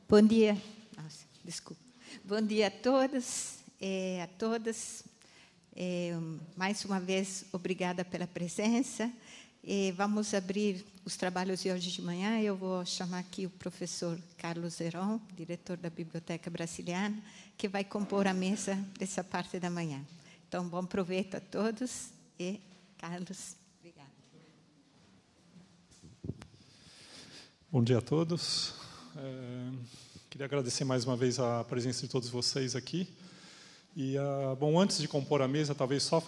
Bom dia. Nossa, desculpa. Bom dia a todos e a todas. Mais uma vez, obrigada pela presença. Vamos abrir os trabalhos de hoje de manhã. Eu vou chamar aqui o professor Carlos Heron, diretor da Biblioteca Brasiliana, que vai compor a mesa dessa parte da manhã. Então, bom proveito a todos e, Carlos, obrigada. Bom dia a todos. Queria agradecer mais uma vez a presença de todos vocês aqui. E, bom, antes de compor a mesa, talvez só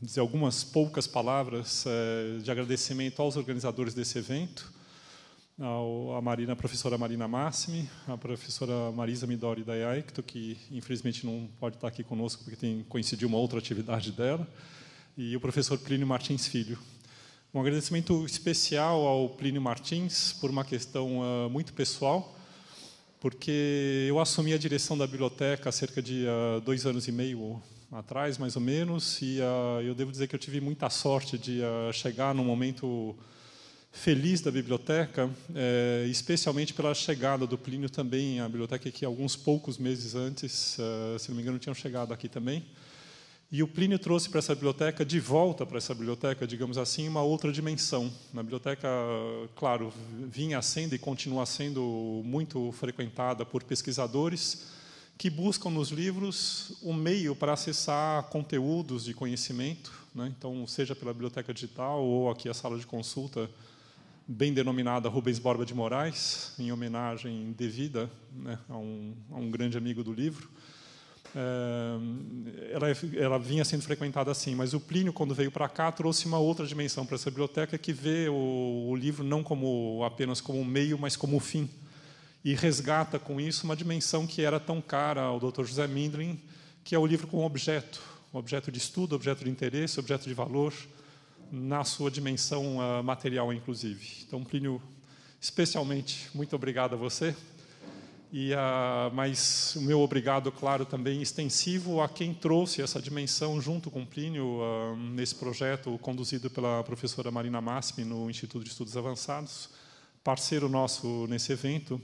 dizer algumas poucas palavras de agradecimento aos organizadores desse evento, a professora Marina Massimi, a professora Marisa Midori da IAECTO, que infelizmente não pode estar aqui conosco porque coincidiu uma outra atividade dela, e o professor Plínio Martins Filho. Um agradecimento especial ao Plínio Martins por uma questão muito pessoal, porque eu assumi a direção da biblioteca há cerca de 2 anos e meio atrás, mais ou menos, e eu devo dizer que eu tive muita sorte de chegar num momento feliz da biblioteca, especialmente pela chegada do Plínio também à biblioteca, que alguns poucos meses antes, se não me engano, tinham chegado aqui também. E o Plínio trouxe para essa biblioteca, de volta para essa biblioteca, digamos assim, uma outra dimensão. A biblioteca, claro, vinha sendo e continua sendo muito frequentada por pesquisadores que buscam nos livros um meio para acessar conteúdos de conhecimento, né? Então, seja pela biblioteca digital ou aqui a sala de consulta, bem denominada Rubens Borba de Moraes, em homenagem devida, né, a um grande amigo do livro. Ela vinha sendo frequentada assim, mas o Plínio, quando veio para cá, trouxe uma outra dimensão para essa biblioteca, que vê o livro não apenas como um meio, mas como um fim, e resgata com isso uma dimensão que era tão cara ao Dr. José Mindlin, que é o livro como objeto de estudo, objeto de interesse, objeto de valor, na sua dimensão material, inclusive. Então, Plínio, especialmente, muito obrigado a você. Mas o meu obrigado, claro, também extensivo a quem trouxe essa dimensão junto com Plínio nesse projeto conduzido pela professora Marina Massimi no Instituto de Estudos Avançados, parceiro nosso nesse evento,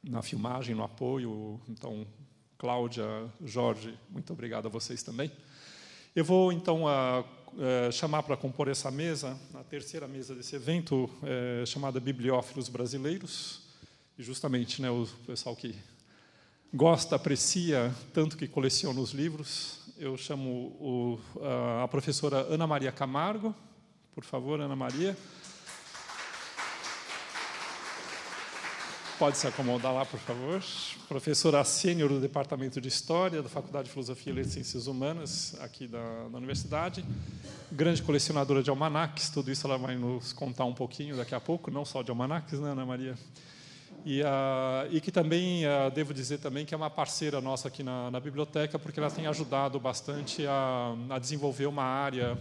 na filmagem, no apoio. Então, Cláudia, Jorge, muito obrigado a vocês também. Eu vou, então, chamar para compor essa mesa, a terceira mesa desse evento, chamada Bibliófilos Brasileiros. E justamente, né, o pessoal que gosta, aprecia, tanto que coleciona os livros, eu chamo a professora Ana Maria Camargo. Por favor, Ana Maria. Pode se acomodar lá, por favor. Professora sênior do Departamento de História, da Faculdade de Filosofia e Letras e Ciências Humanas, aqui da Universidade. Grande colecionadora de almanaques, tudo isso ela vai nos contar um pouquinho daqui a pouco, não só de almanaques, né, Ana Maria? E que também, devo dizer também, que é uma parceira nossa aqui na biblioteca, porque ela tem ajudado bastante a desenvolver uma área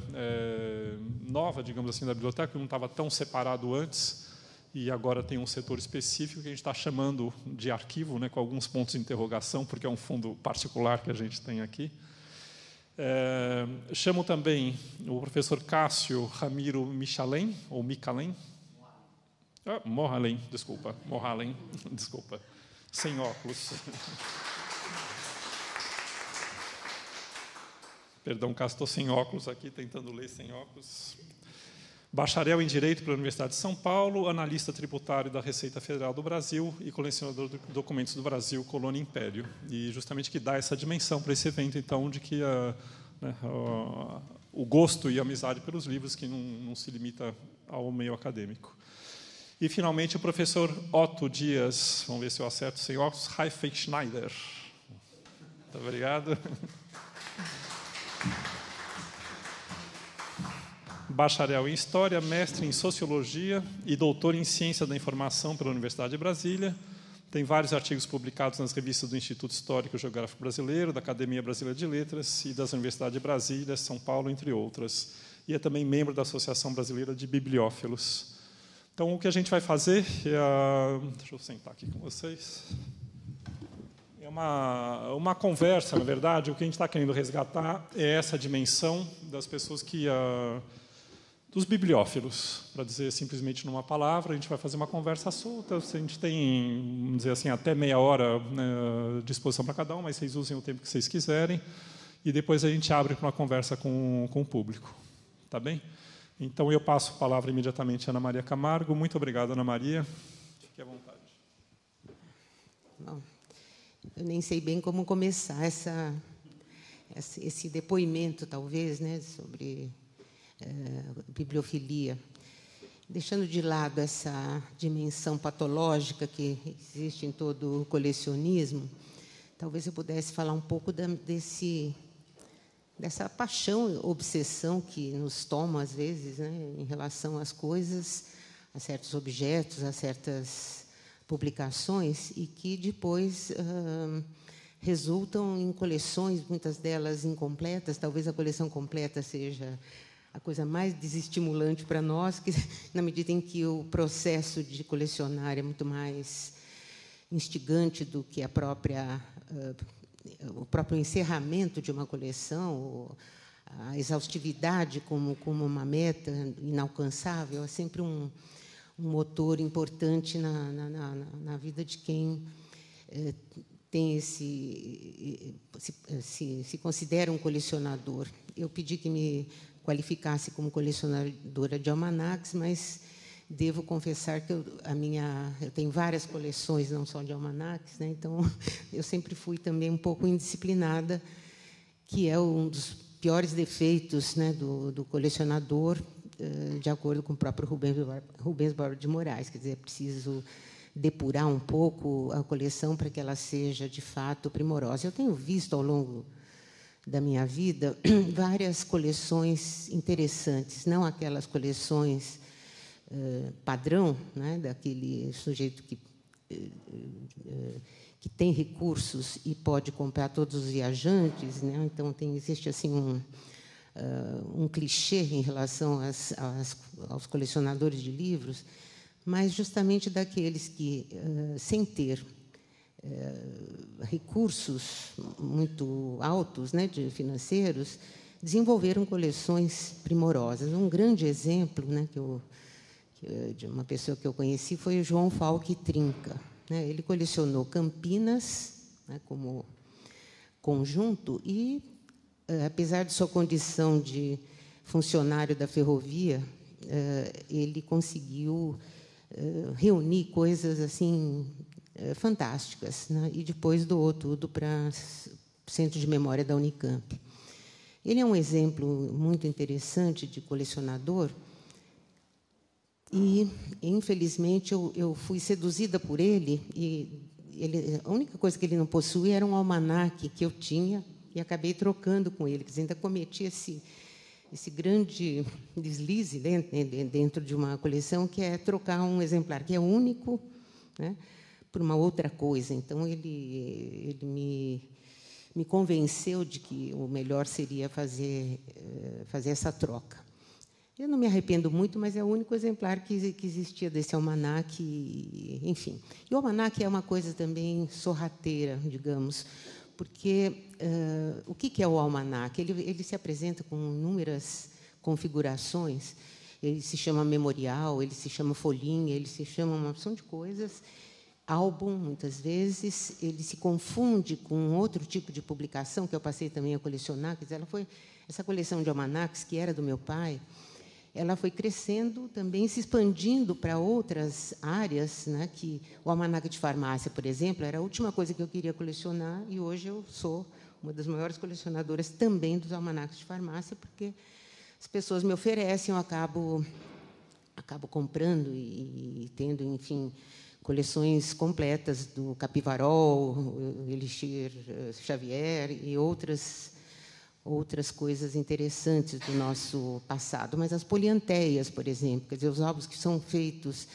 nova, digamos assim, da biblioteca, que não estava tão separado antes, e agora tem um setor específico que a gente está chamando de arquivo, né, com alguns pontos de interrogação, porque é um fundo particular que a gente tem aqui. Chamo também o professor Cássio Ramiro Michalem, ou Michalem, Morhalem, desculpa, sem óculos. Perdão, Cássio, estou sem óculos aqui, tentando ler sem óculos. Bacharel em Direito pela Universidade de São Paulo, analista tributário da Receita Federal do Brasil e colecionador de documentos do Brasil, Colônia e Império. E justamente que dá essa dimensão para esse evento, então, de que o gosto e a amizade pelos livros, que não se limita ao meio acadêmico. E, finalmente, o professor Otto Dias, vamos ver se eu acerto sem óculos, Reifenschneider. Muito obrigado. Bacharel em História, mestre em Sociologia e doutor em Ciência da Informação pela Universidade de Brasília. Tem vários artigos publicados nas revistas do Instituto Histórico e Geográfico Brasileiro, da Academia Brasileira de Letras e das Universidades de Brasília, São Paulo, entre outras. E é também membro da Associação Brasileira de Bibliófilos. Então, o que a gente vai fazer deixa eu sentar aqui com vocês. É uma conversa, na verdade. O que a gente está querendo resgatar é essa dimensão das pessoas que dos bibliófilos, para dizer simplesmente numa palavra. A gente vai fazer uma conversa solta, a gente tem, vamos dizer assim, até meia hora, né, de disposição para cada um, mas vocês usem o tempo que vocês quiserem, e depois a gente abre para uma conversa com o público. Tá bem? Então, eu passo a palavra imediatamente à Ana Maria Camargo. Muito obrigado, Ana Maria. Fique à vontade. Bom, eu nem sei bem como começar esse depoimento, talvez, né, sobre bibliofilia, deixando de lado essa dimensão patológica que existe em todo o colecionismo. Talvez eu pudesse falar um pouco dessa paixão, obsessão que nos toma, às vezes, né, em relação às coisas, a certos objetos, a certas publicações, e que depois resultam em coleções, muitas delas incompletas. Talvez a coleção completa seja a coisa mais desestimulante para nós, que, na medida em que o processo de colecionar é muito mais instigante do que o próprio encerramento de uma coleção, a exaustividade como uma meta inalcançável, é sempre um motor importante na vida de quem tem se considera um colecionador. Eu pedi que me qualificasse como colecionadora de almanaques, mas devo confessar que eu tenho várias coleções, não só de almanaques, né? Então, eu sempre fui também um pouco indisciplinada, que é um dos piores defeitos, né, do colecionador, de acordo com o próprio Rubens Bárbaro de Moraes. Quer dizer, é preciso depurar um pouco a coleção para que ela seja, de fato, primorosa. Eu tenho visto, ao longo da minha vida, várias coleções interessantes, não aquelas coleções padrão, né, daquele sujeito que tem recursos e pode comprar todos os viajantes, né? Então existe assim um clichê em relação aos colecionadores de livros, mas justamente daqueles que, sem ter recursos muito altos, né, financeiros, desenvolveram coleções primorosas. Um grande exemplo, né, de uma pessoa que eu conheci foi o João Falck Trinca, né? Ele colecionou Campinas, né, como conjunto e, apesar de sua condição de funcionário da ferrovia, ele conseguiu reunir coisas assim fantásticas, né? E depois doou tudo para o Centro de Memória da Unicamp. Ele é um exemplo muito interessante de colecionador. E, infelizmente, eu fui seduzida por ele, e a única coisa que ele não possuía era um almanaque que eu tinha, e acabei trocando com ele. Quer dizer, ainda cometi esse grande deslize dentro de uma coleção, que é trocar um exemplar que é único, né, por uma outra coisa. Então, ele me convenceu de que o melhor seria fazer essa troca. Eu não me arrependo muito, mas é o único exemplar que existia desse almanaque, enfim. E o almanaque é uma coisa também sorrateira, digamos, porque o que é o almanaque? Ele se apresenta com inúmeras configurações. Ele se chama memorial, ele se chama folhinha, ele se chama uma opção de coisas. Álbum, muitas vezes, ele se confunde com outro tipo de publicação que eu passei também a colecionar. Quer dizer, essa coleção de almanaques, que era do meu pai, ela foi crescendo também, se expandindo para outras áreas, né? Que o almanaque de farmácia, por exemplo, era a última coisa que eu queria colecionar, e hoje eu sou uma das maiores colecionadoras também dos almanaques de farmácia, porque as pessoas me oferecem, eu acabo comprando e tendo, enfim, coleções completas do Capivarol, Elixir Xavier e outras coisas interessantes do nosso passado. Mas as polianteias, por exemplo, quer dizer, os álbuns que são feitos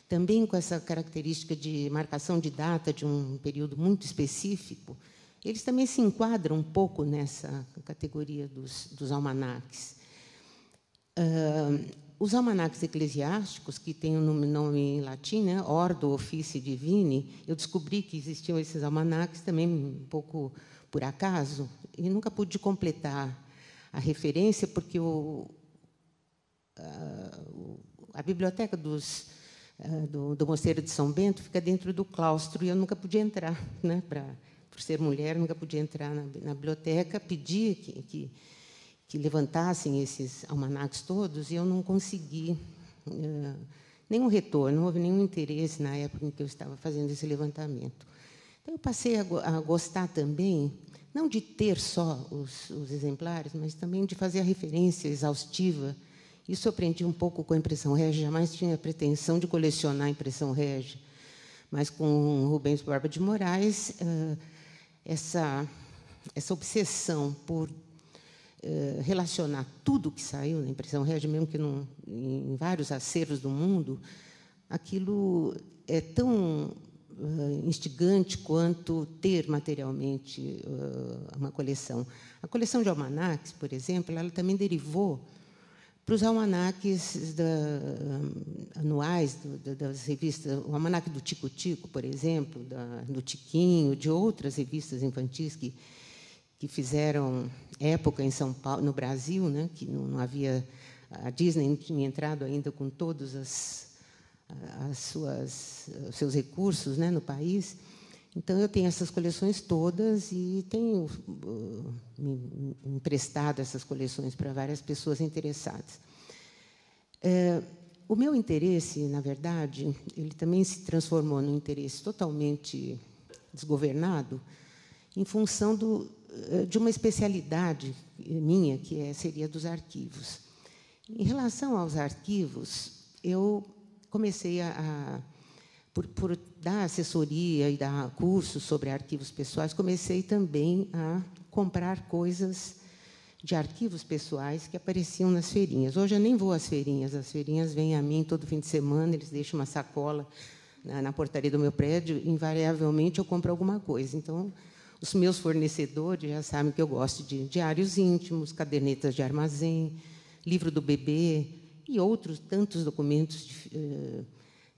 também com essa característica de marcação de data de um período muito específico, eles também se enquadram um pouco nessa categoria dos almanaques. Os almanaques eclesiásticos, que têm um nome em latim, né, Ordo Officii Divini, eu descobri que existiam esses almanaques também um pouco por acaso, e nunca pude completar a referência, porque a biblioteca do Mosteiro de São Bento fica dentro do claustro, e eu nunca podia entrar, né? Por ser mulher, nunca podia entrar na biblioteca. Pedia que levantassem esses almanaques todos, e eu não consegui nenhum retorno, não houve nenhum interesse na época em que eu estava fazendo esse levantamento. Então, eu passei a gostar também, não de ter só os exemplares, mas também de fazer a referência exaustiva. Isso eu aprendi um pouco com a impressão Régia, jamais tinha a pretensão de colecionar a impressão Régia, mas com Rubens Borba de Moraes, essa obsessão por relacionar tudo que saiu na impressão Régia, mesmo que em vários acervos do mundo, aquilo é tão instigante quanto ter materialmente uma coleção. A coleção de almanaques, por exemplo, ela também derivou para os almanaques anuais das revistas, o almanaque do Tico-Tico, por exemplo, do Tiquinho, de outras revistas infantis que fizeram época em São Paulo, no Brasil, né, que não havia, a Disney não tinha entrado ainda com todos os seus recursos, né, no país. Então, eu tenho essas coleções todas e tenho me emprestado essas coleções para várias pessoas interessadas. O meu interesse, na verdade, ele também se transformou num interesse totalmente desgovernado em função de uma especialidade minha, que seria dos arquivos. Em relação aos arquivos, eu comecei por dar assessoria e dar cursos sobre arquivos pessoais, comecei também a comprar coisas de arquivos pessoais que apareciam nas feirinhas. Hoje eu nem vou às feirinhas, as feirinhas vêm a mim todo fim de semana, eles deixam uma sacola na portaria do meu prédio, invariavelmente eu compro alguma coisa. Então, os meus fornecedores já sabem que eu gosto de diários íntimos, cadernetas de armazém, livro do bebê e outros tantos documentos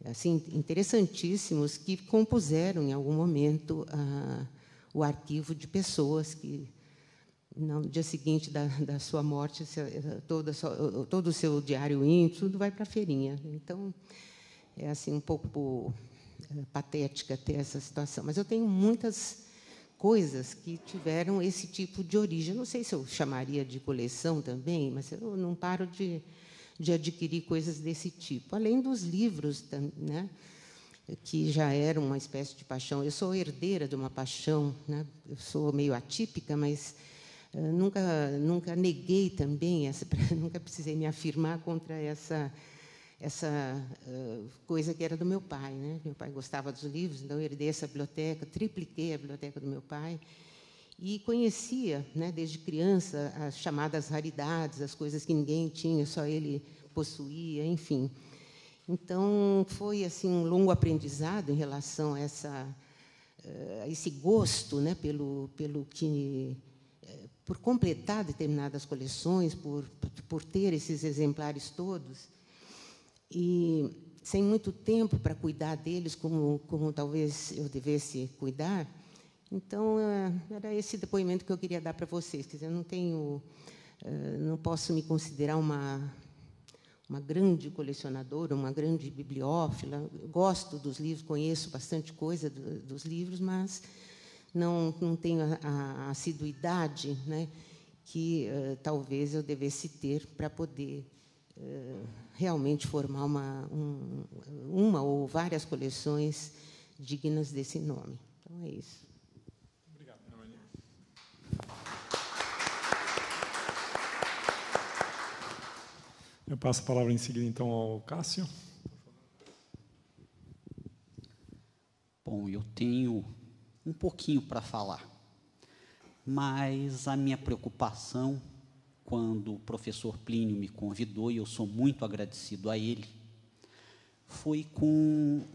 assim, interessantíssimos que compuseram, em algum momento, o arquivo de pessoas que, no dia seguinte da sua morte, todo o seu diário íntimo, tudo vai para a feirinha. Então, é assim um pouco patética ter essa situação. Mas eu tenho muitas coisas que tiveram esse tipo de origem. Eu não sei se eu chamaria de coleção também, mas eu não paro de adquirir coisas desse tipo. Além dos livros, né, que já eram uma espécie de paixão. Eu sou herdeira de uma paixão, né? Eu sou meio atípica, mas nunca neguei também, nunca precisei me afirmar contra essa coisa que era do meu pai, né? Meu pai gostava dos livros, então eu herdei essa biblioteca, tripliquei a biblioteca do meu pai e conhecia, né, desde criança, as chamadas raridades, as coisas que ninguém tinha, só ele possuía, enfim. Então, foi assim um longo aprendizado em relação a esse gosto, né, por completar determinadas coleções, por ter esses exemplares todos, e sem muito tempo para cuidar deles, como talvez eu devesse cuidar. Então, era esse depoimento que eu queria dar para vocês. Quer dizer, eu não posso me considerar uma grande colecionadora, uma grande bibliófila. Eu gosto dos livros, conheço bastante coisa dos livros, mas não tenho a assiduidade, né, que talvez eu devesse ter para poder realmente formar uma ou várias coleções dignas desse nome. Então, é isso. Obrigado, Ana Maria. Eu passo a palavra em seguida, então, ao Cássio. Bom, eu tenho um pouquinho para falar, mas a minha preocupação, quando o professor Plínio me convidou, e eu sou muito agradecido a ele, foi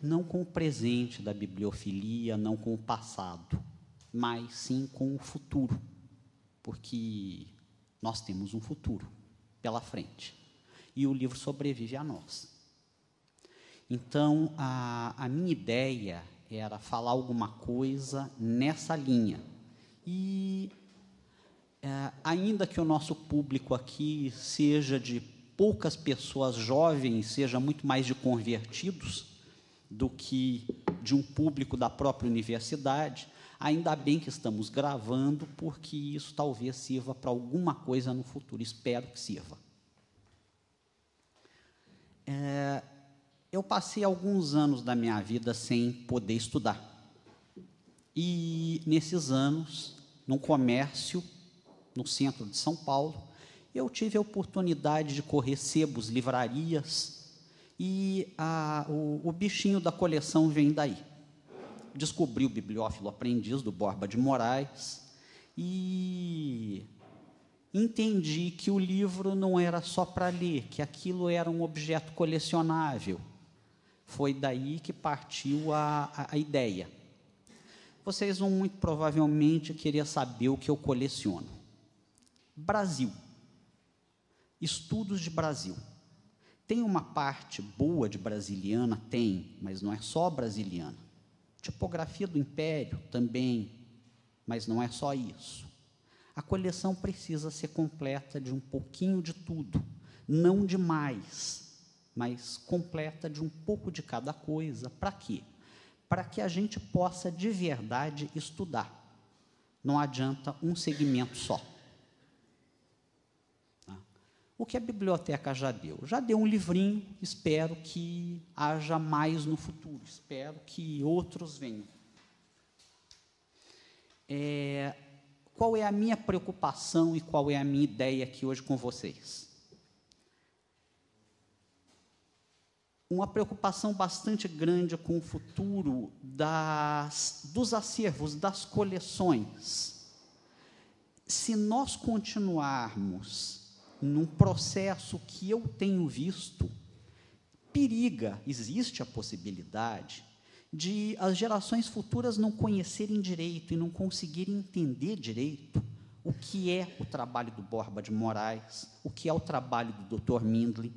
não com o presente da bibliofilia, não com o passado, mas sim com o futuro, porque nós temos um futuro pela frente, e o livro sobrevive a nós. Então, a minha ideia era falar alguma coisa nessa linha, e ainda que o nosso público aqui seja de poucas pessoas jovens seja muito mais de convertidos do que de um público da própria universidade. Ainda bem que estamos gravando, porque isso talvez sirva para alguma coisa no futuro. Espero que sirva. Eu passei alguns anos da minha vida sem poder estudar. E, nesses anos, no comércio, no centro de São Paulo, eu tive a oportunidade de correr sebos, livrarias, e o bichinho da coleção vem daí. Descobri o Bibliófilo Aprendiz, do Borba de Moraes, e entendi que o livro não era só para ler, que aquilo era um objeto colecionável. Foi daí que partiu a ideia. Vocês vão muito provavelmente querer saber o que eu coleciono. Brasil. Estudos de Brasil. Tem uma parte boa de brasiliana? Tem, mas não é só brasiliana. Tipografia do Império também, mas não é só isso. A coleção precisa ser completa de um pouquinho de tudo, não demais, mas completa de um pouco de cada coisa. Para quê? Para que a gente possa, de verdade, estudar. Não adianta um segmento só. O que a biblioteca já deu? Já deu um livrinho, espero que haja mais no futuro, espero que outros venham. Qual é a minha preocupação e qual é a minha ideia aqui hoje com vocês? Uma preocupação bastante grande com o futuro dos acervos, das coleções. Se nós continuarmos num processo que eu tenho visto, existe a possibilidade de as gerações futuras não conhecerem direito e não conseguirem entender direito o que é o trabalho do Borba de Moraes, o que é o trabalho do Dr. Mindlin,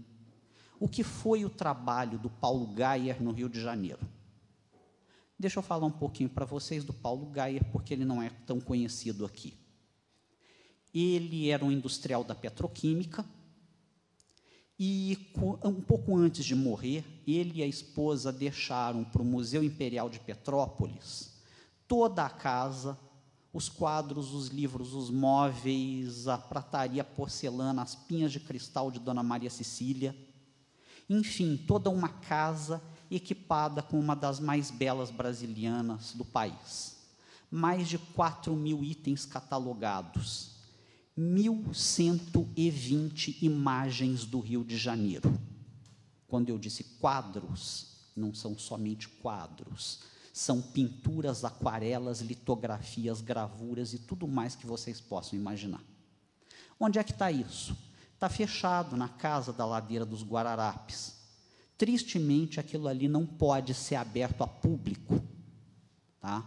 o que foi o trabalho do Paulo Geyer no Rio de Janeiro. Deixa eu falar um pouquinho para vocês do Paulo Geyer, porque ele não é tão conhecido aqui. Ele era um industrial da petroquímica e, um pouco antes de morrer, ele e a esposa deixaram para o Museu Imperial de Petrópolis toda a casa, os quadros, os livros, os móveis, a prataria, a porcelana, as pinhas de cristal de Dona Maria Cecília, enfim, toda uma casa equipada com uma das mais belas brasilianas do país. Mais de 4.000 itens catalogados. 1.120 imagens do Rio de Janeiro. Quando eu disse quadros, não são somente quadros, são pinturas, aquarelas, litografias, gravuras e tudo mais que vocês possam imaginar. Onde é que está isso? Está fechado na casa da Ladeira dos Guararapes. Tristemente, aquilo ali não pode ser aberto a público. Tá?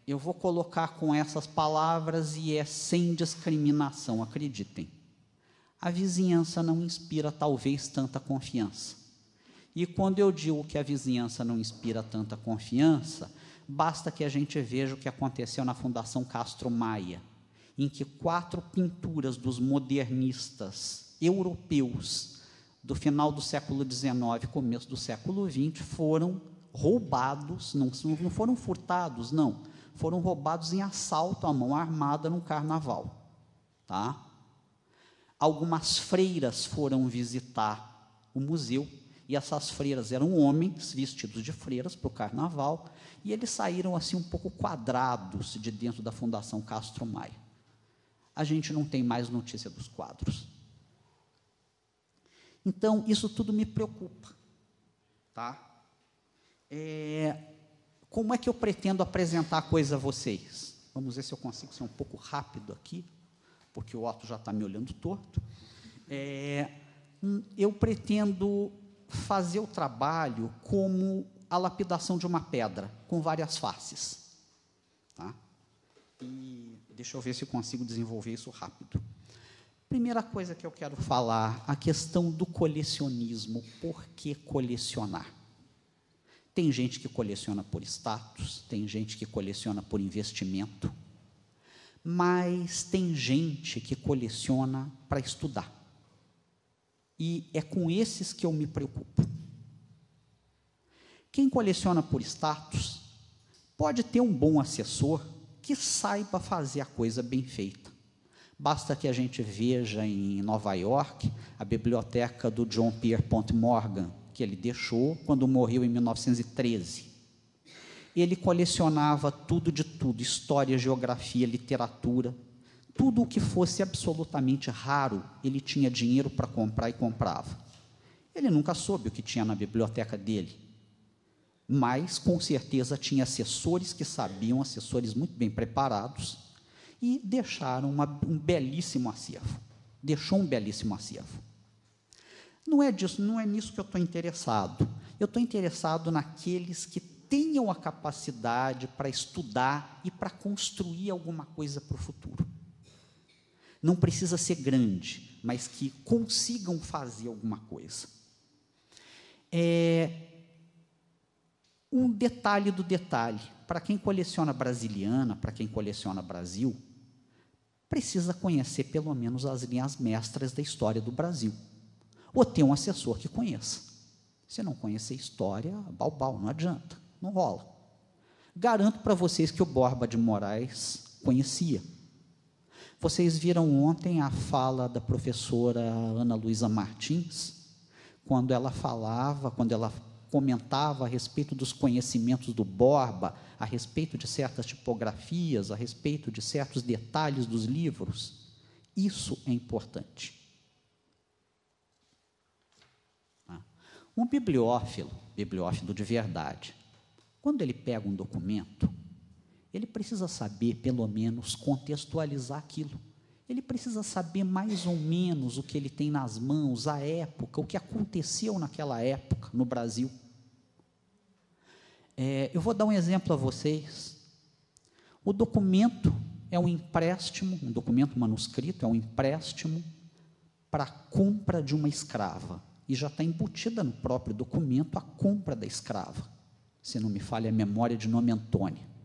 Eu vou colocar com essas palavras e é sem discriminação, acreditem. A vizinhança não inspira, talvez, tanta confiança. E quando eu digo que a vizinhança não inspira tanta confiança, basta que a gente veja o que aconteceu na Fundação Castro Maia, em que 4 pinturas dos modernistas europeus do final do século XIX, começo do século XX, foram roubados, não foram furtados, não, foram roubados em assalto à mão armada num carnaval. Tá? Algumas freiras foram visitar o museu, e essas freiras eram homens vestidos de freiras para o carnaval, e eles saíram assim um pouco quadrados de dentro da Fundação Castro Maia. A gente não tem mais notícia dos quadros. Então, isso tudo me preocupa. Tá? Como é que eu pretendo apresentar a coisa a vocês? Vamos ver se eu consigo ser um pouco rápido aqui, porque o Otto já está me olhando torto. Eu pretendo fazer o trabalho como a lapidação de uma pedra, com várias faces. Tá? E deixa eu ver se eu consigo desenvolver isso rápido. Primeira coisa que eu quero falar, a questão do colecionismo. Por que colecionar? Tem gente que coleciona por status, tem gente que coleciona por investimento, mas tem gente que coleciona para estudar. E é com esses que eu me preocupo. Quem coleciona por status pode ter um bom assessor que saiba fazer a coisa bem feita. Basta que a gente veja em Nova York a biblioteca do John Pierpont Morgan, que ele deixou quando morreu em 1913. Ele colecionava tudo de tudo, história, geografia, literatura, tudo o que fosse absolutamente raro, ele tinha dinheiro para comprar e comprava. Ele nunca soube o que tinha na biblioteca dele, mas, com certeza, tinha assessores que sabiam, assessores muito bem preparados, e deixaram um belíssimo acervo. Deixou um belíssimo acervo. Não é nisso que eu estou interessado. Eu estou interessado naqueles que tenham a capacidade para estudar e para construir alguma coisa para o futuro. Não precisa ser grande, mas que consigam fazer alguma coisa. Um detalhe do detalhe, para quem coleciona Brasiliana, para quem coleciona Brasil, precisa conhecer pelo menos as linhas mestras da história do Brasil, ou ter um assessor que conheça. Se não conhecer história, balbal, não adianta, não rola. Garanto para vocês que o Borba de Moraes conhecia. Vocês viram ontem a fala da professora Ana Luísa Martins, quando ela comentava a respeito dos conhecimentos do Borba, a respeito de certas tipografias, a respeito de certos detalhes dos livros. Isso é importante. Um bibliófilo de verdade, quando ele pega um documento, ele precisa saber, pelo menos, contextualizar aquilo. Ele precisa saber mais ou menos o que ele tem nas mãos, a época, o que aconteceu naquela época no Brasil. Eu vou dar um exemplo a vocês. O documento é um empréstimo, um documento manuscrito é um empréstimo para a compra de uma escrava. E já está embutida no próprio documento a compra da escrava. Se não me falha a memória, de nome Antônia.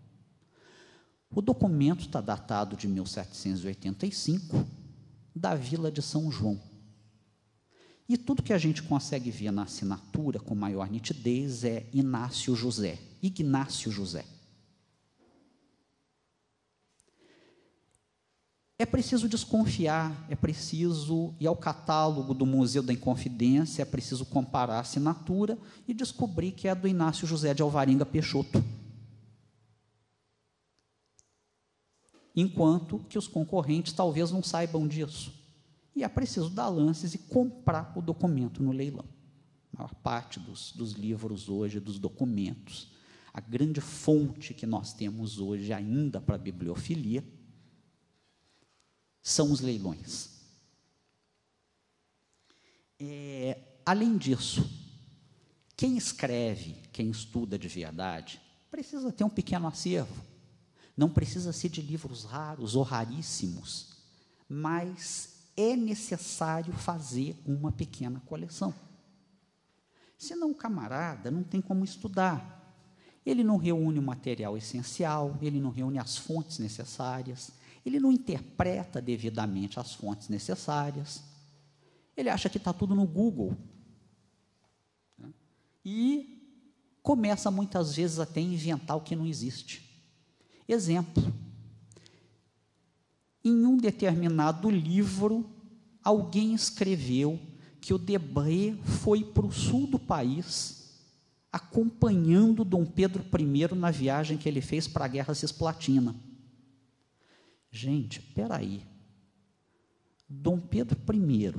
O documento está datado de 1785, da Vila de São João. E tudo que a gente consegue ver na assinatura com maior nitidez é Ignácio José. É preciso desconfiar, é preciso ir ao catálogo do Museu da Inconfidência, é preciso comparar a assinatura e descobrir que é do Inácio José de Alvarenga Peixoto. Enquanto que os concorrentes talvez não saibam disso. E é preciso dar lances e comprar o documento no leilão. A maior parte dos livros hoje, dos documentos, a grande fonte que nós temos hoje ainda para a bibliofilia, são os leilões. Além disso, quem escreve, quem estuda de verdade, precisa ter um pequeno acervo. Não precisa ser de livros raros ou raríssimos, mas é necessário fazer uma pequena coleção. Senão o camarada não tem como estudar. Ele não reúne o material essencial, ele não reúne as fontes necessárias, ele não interpreta devidamente as fontes necessárias, ele acha que está tudo no Google. E começa muitas vezes até a inventar o que não existe. Exemplo, em um determinado livro, alguém escreveu que o Debré foi para o sul do país, acompanhando Dom Pedro I na viagem que ele fez para a Guerra Cisplatina. Gente, espera aí. Dom Pedro I,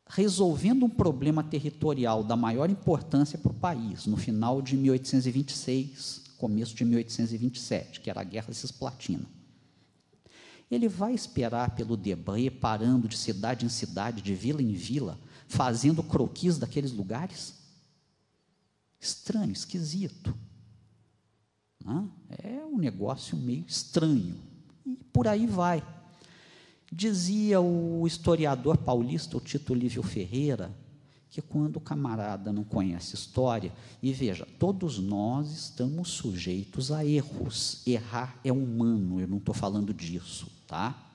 resolvendo um problema territorial da maior importância para o país, no final de 1826, começo de 1827, que era a Guerra Cisplatina. Ele vai esperar pelo Debré, parando de cidade em cidade, de vila em vila, fazendo croquis daqueles lugares? Estranho, esquisito. É um negócio meio estranho. E por aí vai. Dizia o historiador paulista, o Tito Lívio Ferreira, que quando o camarada não conhece história, e veja, todos nós estamos sujeitos a erros. Errar é humano, eu não estou falando disso, tá?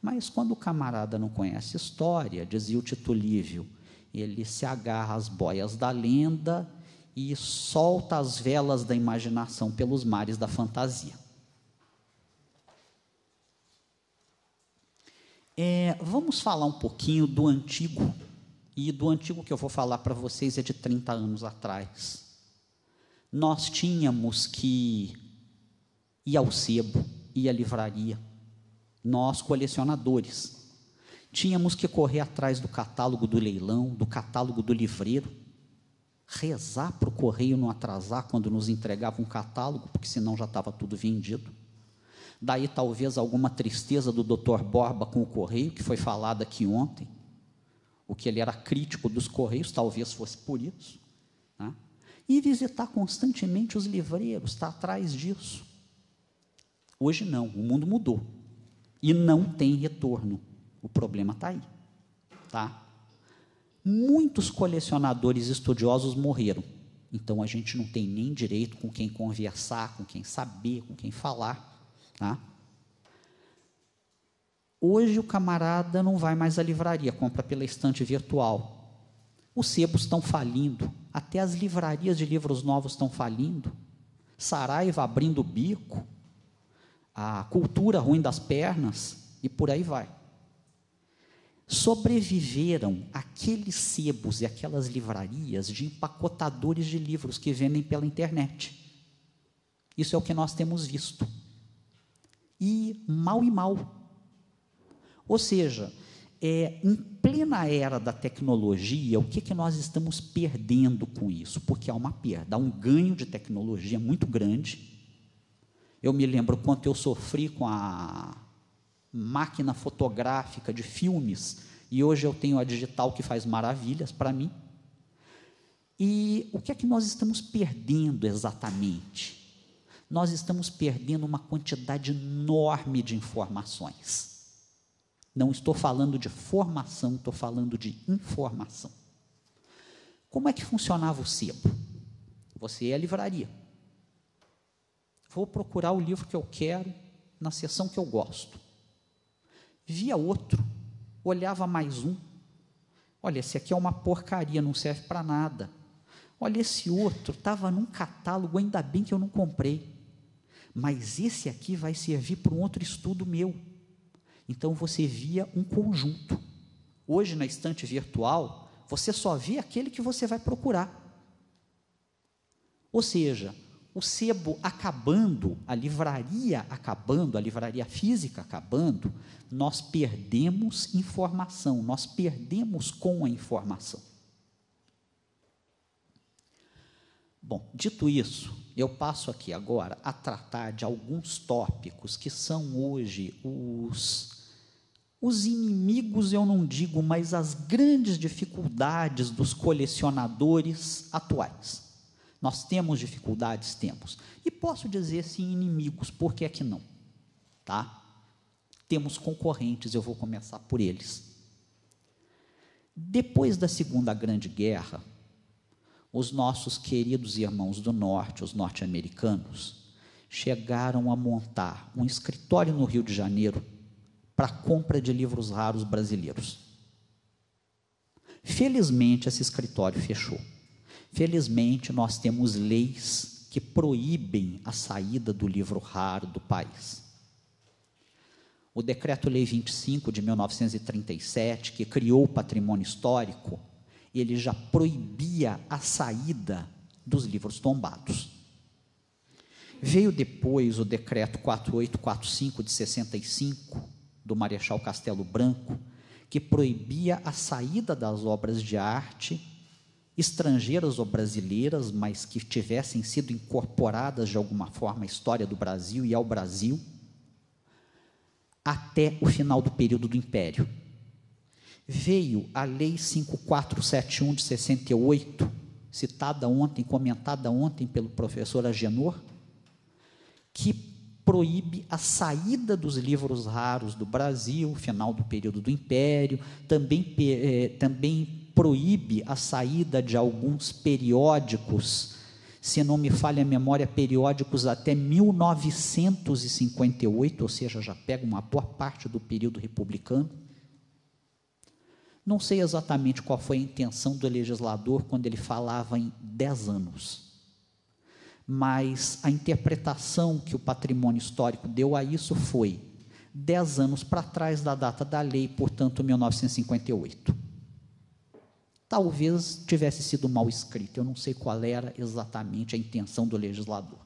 Mas quando o camarada não conhece história, dizia o Tito Livio, ele se agarra às boias da lenda e solta as velas da imaginação pelos mares da fantasia. Vamos falar um pouquinho do antigo, e do antigo que eu vou falar para vocês é de 30 anos atrás. Nós tínhamos que ir ao sebo, ir à livraria, nós colecionadores, tínhamos que correr atrás do catálogo do leilão, do catálogo do livreiro, rezar para o correio não atrasar quando nos entregava um catálogo, porque senão já estava tudo vendido. Daí talvez alguma tristeza do Dr. Borba com o correio, que foi falado aqui ontem, o que ele era crítico dos correios, talvez fosse por isso, né? E visitar constantemente os livreiros, está atrás disso. Hoje não, o mundo mudou, e não tem retorno, o problema está aí, tá? Muitos colecionadores estudiosos morreram, então a gente não tem nem direito com quem conversar, com quem saber, com quem falar, tá? Hoje o camarada não vai mais à livraria, compra pela estante virtual. Os sebos estão falindo, até as livrarias de livros novos estão falindo, Saraiva abrindo o bico, a cultura ruim das pernas, e por aí vai. Sobreviveram aqueles sebos e aquelas livrarias de empacotadores de livros que vendem pela internet. Isso é o que nós temos visto. E mal. Ou seja, em plena era da tecnologia, o que nós estamos perdendo com isso? Porque há uma perda, há um ganho de tecnologia muito grande. Eu me lembro quanto eu sofri com a máquina fotográfica de filmes, e hoje eu tenho a digital que faz maravilhas para mim. E o que é que nós estamos perdendo exatamente? Nós estamos perdendo uma quantidade enorme de informações. Não estou falando de formação, estou falando de informação. Como é que funcionava o sebo? Você ia à livraria. Vou procurar o livro que eu quero na seção que eu gosto. Via outro, olhava mais um. Olha, esse aqui é uma porcaria, não serve para nada. Olha, esse outro estava num catálogo, ainda bem que eu não comprei. Mas esse aqui vai servir para um outro estudo meu. Então, você via um conjunto. Hoje, na estante virtual, você só vê aquele que você vai procurar. Ou seja, o sebo acabando, a livraria física acabando, nós perdemos informação, nós perdemos com a informação. Bom, dito isso, eu passo aqui agora a tratar de alguns tópicos que são hoje os inimigos, eu não digo, mas as grandes dificuldades dos colecionadores atuais. Nós temos dificuldades? Temos. E posso dizer sim inimigos, por que é que não? Tá? Temos concorrentes, eu vou começar por eles. Depois da Segunda Grande Guerra, os nossos queridos irmãos do Norte, os norte-americanos, chegaram a montar um escritório no Rio de Janeiro para compra de livros raros brasileiros. Felizmente, esse escritório fechou. Felizmente, nós temos leis que proíbem a saída do livro raro do país. O Decreto-Lei 25 de 1937, que criou o patrimônio histórico, ele já proibia a saída dos livros tombados. Veio depois o Decreto 4845 de 65, do Marechal Castelo Branco, que proibia a saída das obras de arte estrangeiras ou brasileiras, mas que tivessem sido incorporadas de alguma forma à história do Brasil e ao Brasil, até o final do período do Império. Veio a Lei 5471 de 68, citada ontem, comentada ontem pelo professor Agenor, que proíbe a saída dos livros raros do Brasil, final do período do Império, também proíbe a saída de alguns periódicos, se não me falha a memória, periódicos até 1958, ou seja, já pega uma boa parte do período republicano. Não sei exatamente qual foi a intenção do legislador quando ele falava em 10 anos, mas a interpretação que o patrimônio histórico deu a isso foi 10 anos para trás da data da lei, portanto, 1958. Talvez tivesse sido mal escrito, eu não sei qual era exatamente a intenção do legislador.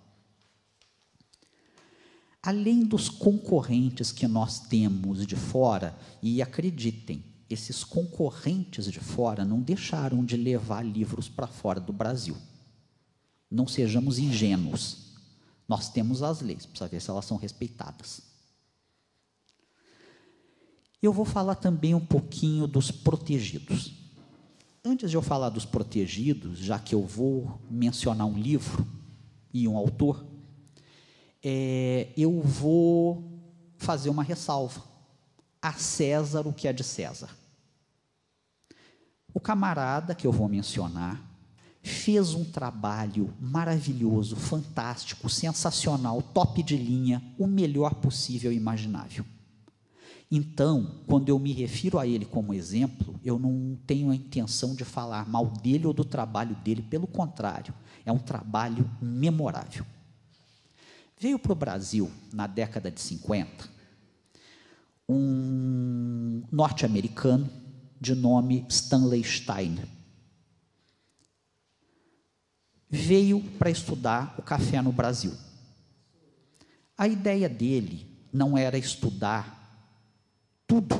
Além dos concorrentes que nós temos de fora, e acreditem, esses concorrentes de fora não deixaram de levar livros para fora do Brasil. Não sejamos ingênuos. Nós temos as leis, precisa ver se elas são respeitadas. Eu vou falar também um pouquinho dos protegidos. Antes de eu falar dos protegidos, já que eu vou mencionar um livro e um autor, eu vou fazer uma ressalva. A César o que é de César. O camarada que eu vou mencionar fez um trabalho maravilhoso, fantástico, sensacional, top de linha, o melhor possível e imaginável. Então, quando eu me refiro a ele como exemplo, eu não tenho a intenção de falar mal dele ou do trabalho dele, pelo contrário, é um trabalho memorável. Veio para o Brasil, na década de 50, um norte-americano de nome Stanley Steiner. Veio para estudar o café no Brasil. A ideia dele não era estudar tudo,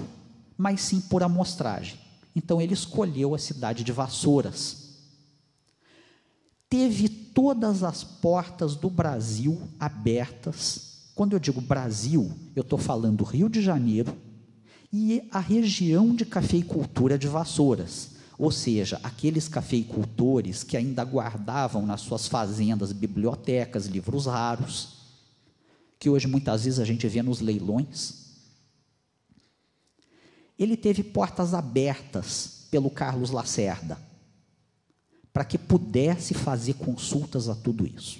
mas sim por amostragem. Então ele escolheu a cidade de Vassouras. Teve todas as portas do Brasil abertas. Quando eu digo Brasil, eu estou falando Rio de Janeiro e a região de cafeicultura de Vassouras, ou seja, aqueles cafeicultores que ainda guardavam nas suas fazendas bibliotecas, livros raros, que hoje muitas vezes a gente vê nos leilões. Ele teve portas abertas pelo Carlos Lacerda, para que pudesse fazer consultas a tudo isso.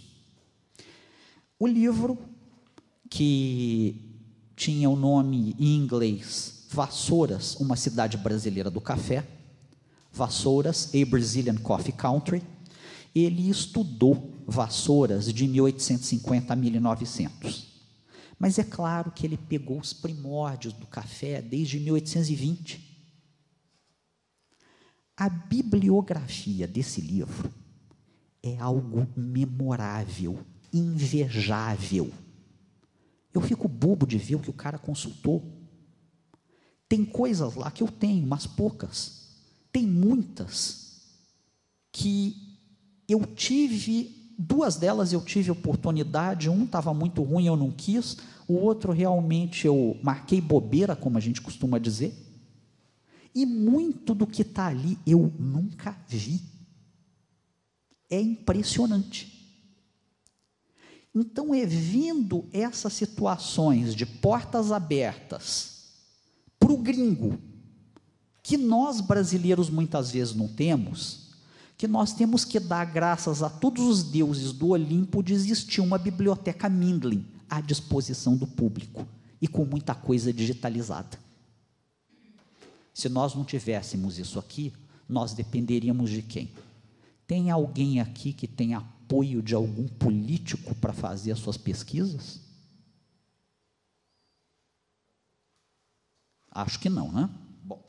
O livro, que tinha o nome em inglês Vassouras, uma cidade brasileira do café, Vassouras, a Brazilian Coffee Country, ele estudou Vassouras de 1850 a 1900. Mas é claro que ele pegou os primórdios do café desde 1820. A bibliografia desse livro é algo memorável, invejável. Eu fico bobo de ver o que o cara consultou. Tem coisas lá que eu tenho, mas poucas. Tem muitas que eu tive. 2 delas eu tive oportunidade, um estava muito ruim, eu não quis, o outro realmente eu marquei bobeira, como a gente costuma dizer, e muito do que está ali eu nunca vi. É impressionante. Então, vendo essas situações de portas abertas para o gringo, que nós brasileiros muitas vezes não temos, que nós temos que dar graças a todos os deuses do Olimpo de existir uma biblioteca Mindlin à disposição do público e com muita coisa digitalizada. Se nós não tivéssemos isso aqui, nós dependeríamos de quem? Tem alguém aqui que tem apoio de algum político para fazer as suas pesquisas? Acho que não, né? Bom,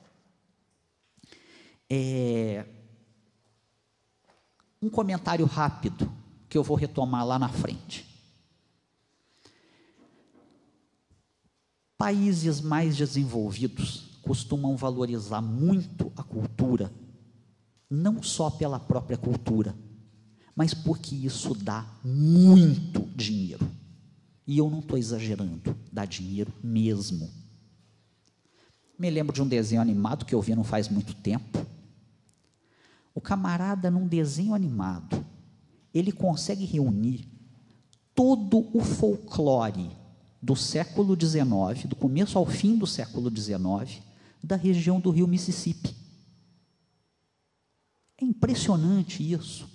um comentário rápido, que eu vou retomar lá na frente. Países mais desenvolvidos costumam valorizar muito a cultura, não só pela própria cultura, mas porque isso dá muito dinheiro. E eu não estou exagerando, dá dinheiro mesmo. Me lembro de um desenho animado que eu vi não faz muito tempo. O camarada, num desenho animado, ele consegue reunir todo o folclore do século XIX, do começo ao fim do século XIX, da região do rio Mississippi. impressionante isso.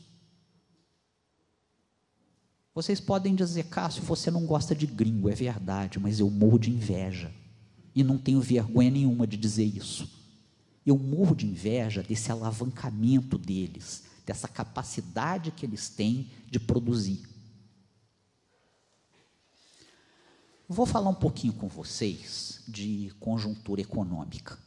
Vocês podem dizer, Cássio, você não gosta de gringo, é verdade, mas eu morro de inveja. E não tenho vergonha nenhuma de dizer isso. Eu morro de inveja desse alavancamento deles, dessa capacidade que eles têm de produzir. Vou falar um pouquinho com vocês de conjuntura econômica.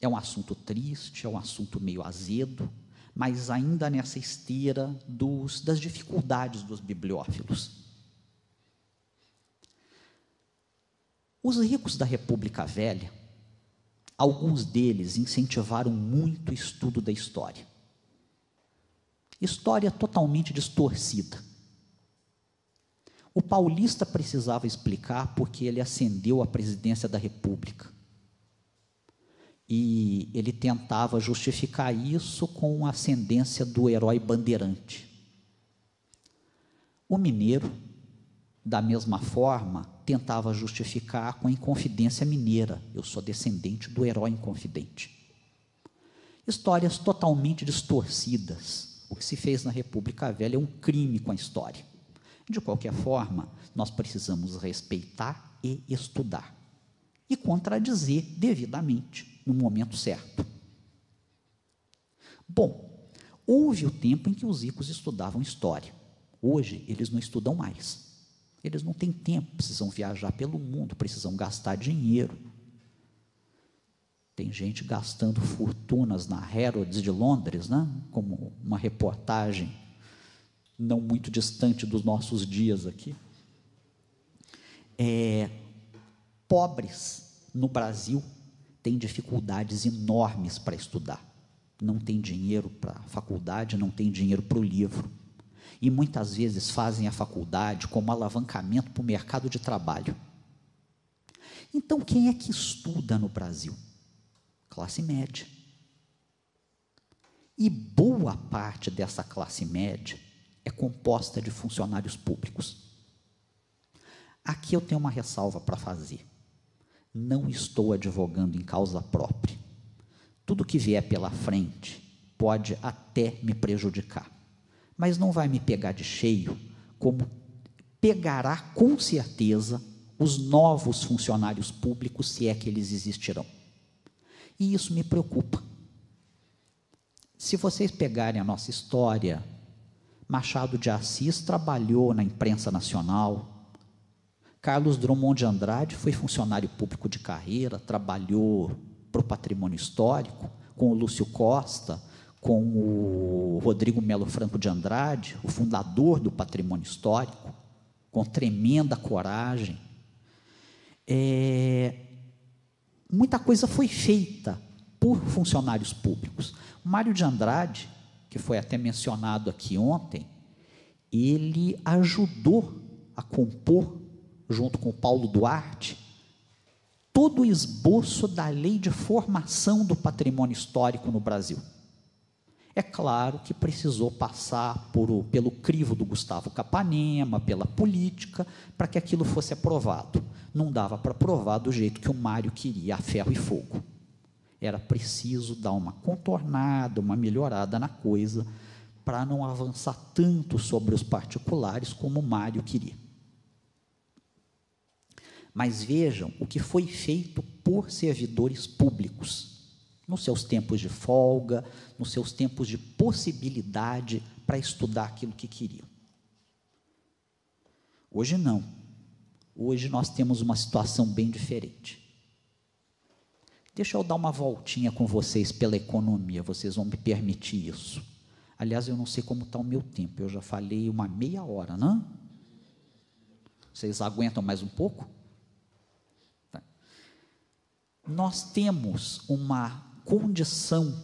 É um assunto triste, é um assunto meio azedo, mas ainda nessa esteira das dificuldades dos bibliófilos. Os ricos da República Velha, alguns deles incentivaram muito o estudo da história. História totalmente distorcida. O paulista precisava explicar porque ele ascendeu à presidência da República. E ele tentava justificar isso com a ascendência do herói bandeirante. O mineiro, da mesma forma, tentava justificar com a Inconfidência Mineira. Eu sou descendente do herói inconfidente. Histórias totalmente distorcidas. O que se fez na República Velha é um crime com a história. De qualquer forma, nós precisamos respeitar e estudar. E contradizer devidamente, no momento certo. Bom, houve o tempo em que os ricos estudavam história. Hoje, eles não estudam mais. Eles não têm tempo, precisam viajar pelo mundo, precisam gastar dinheiro. Tem gente gastando fortunas na Harrods de Londres, né? Como uma reportagem não muito distante dos nossos dias aqui. Pobres no Brasil têm dificuldades enormes para estudar. Não tem dinheiro para a faculdade, não tem dinheiro para o livro. E muitas vezes fazem a faculdade como alavancamento para o mercado de trabalho. Então, quem é que estuda no Brasil? Classe média. E boa parte dessa classe média é composta de funcionários públicos. Aqui eu tenho uma ressalva para fazer. Não estou advogando em causa própria. Tudo que vier pela frente pode até me prejudicar, mas não vai me pegar de cheio, como pegará com certeza os novos funcionários públicos, se é que eles existirão. E isso me preocupa. Se vocês pegarem a nossa história, Machado de Assis trabalhou na imprensa nacional, Carlos Drummond de Andrade foi funcionário público de carreira, trabalhou para o patrimônio histórico, com o Lúcio Costa, com o Rodrigo Melo Franco de Andrade, o fundador do patrimônio histórico, com tremenda coragem. Muita coisa foi feita por funcionários públicos. O Mário de Andrade, que foi até mencionado aqui ontem, ele ajudou a compor, junto com o Paulo Duarte, todo o esboço da lei de formação do patrimônio histórico no Brasil. É claro que precisou passar pelo crivo do Gustavo Capanema, pela política, para que aquilo fosse aprovado. Não dava para aprovar do jeito que o Mário queria, a ferro e fogo. Era preciso dar uma contornada, uma melhorada na coisa, para não avançar tanto sobre os particulares como o Mário queria. Mas vejam o que foi feito por servidores públicos, nos seus tempos de folga, nos seus tempos de possibilidade para estudar aquilo que queriam. Hoje não. Hoje nós temos uma situação bem diferente. Deixa eu dar uma voltinha com vocês pela economia, vocês vão me permitir isso. Aliás, eu não sei como está o meu tempo, eu já falei uma meia hora, não? Vocês aguentam mais um pouco? Nós temos uma condição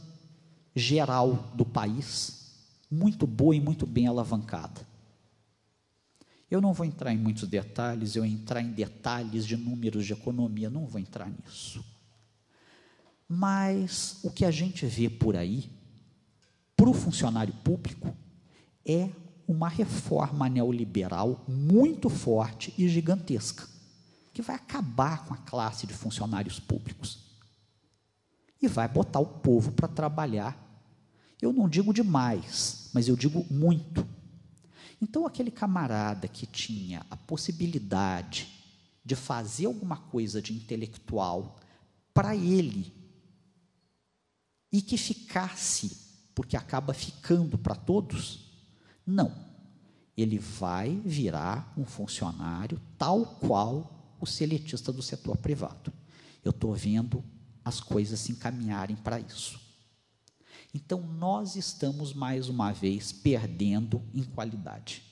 geral do país muito boa e muito bem alavancada. Eu não vou entrar em muitos detalhes, eu entrar em detalhes de números de economia, não vou entrar nisso. Mas o que a gente vê por aí, para o funcionário público, é uma reforma neoliberal muito forte e gigantesca, que vai acabar com a classe de funcionários públicos e vai botar o povo para trabalhar Eu não digo demais, mas eu digo muito. Então, aquele camarada que tinha a possibilidade de fazer alguma coisa de intelectual para ele e que ficasse, porque acaba ficando para todos, não. Ele vai virar um funcionário tal qual o seletista do setor privado. Eu estou vendo as coisas se encaminharem para isso. Então, nós estamos, mais uma vez, perdendo em qualidade.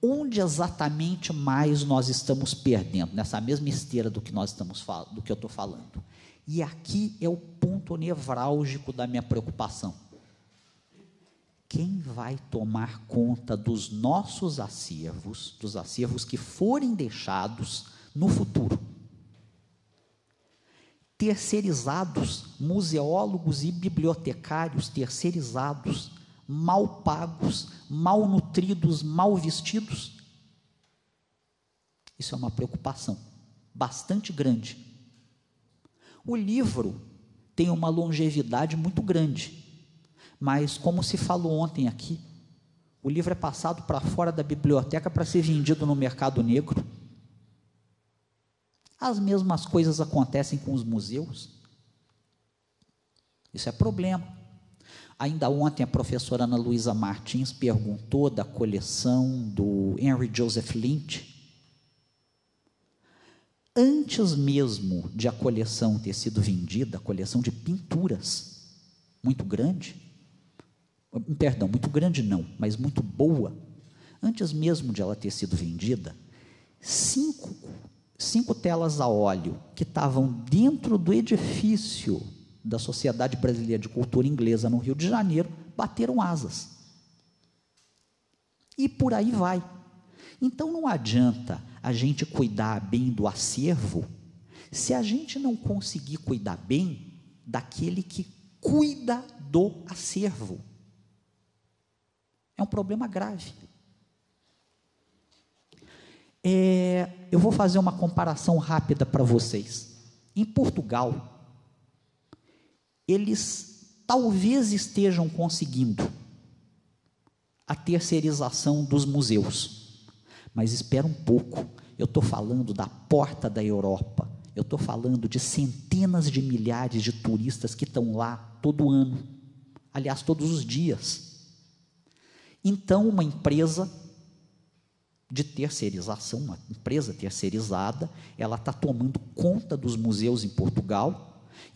Onde exatamente mais nós estamos perdendo? Nessa mesma esteira do que nós estamos falando, do que eu estou falando. E aqui é o ponto nevrálgico da minha preocupação. Quem vai tomar conta dos nossos acervos, dos acervos que forem deixados no futuro? Terceirizados, museólogos e bibliotecários terceirizados, mal pagos, mal nutridos, mal vestidos? Isso é uma preocupação bastante grande. O livro tem uma longevidade muito grande, mas, como se falou ontem aqui, o livro é passado para fora da biblioteca para ser vendido no mercado negro. As mesmas coisas acontecem com os museus. Isso é problema. Ainda ontem a professora Ana Luísa Martins perguntou da coleção do Henry Joseph Lynch. Antes mesmo de a coleção ter sido vendida, a coleção de pinturas, muito grande, perdão, muito grande não, mas muito boa, antes mesmo de ela ter sido vendida, cinco telas a óleo que estavam dentro do edifício da Sociedade Brasileira de Cultura Inglesa no Rio de Janeiro, bateram asas. E por aí vai. Então não adianta a gente cuidar bem do acervo, se a gente não conseguir cuidar bem daquele que cuida do acervo. É um problema grave. Eu vou fazer uma comparação rápida para vocês. Em Portugal, eles talvez estejam conseguindo a terceirização dos museus, mas espera um pouco, eu estou falando da porta da Europa, eu estou falando de centenas de milhares de turistas que estão lá todo ano, aliás, todos os dias. Então, uma empresa de terceirização, uma empresa terceirizada, ela está tomando conta dos museus em Portugal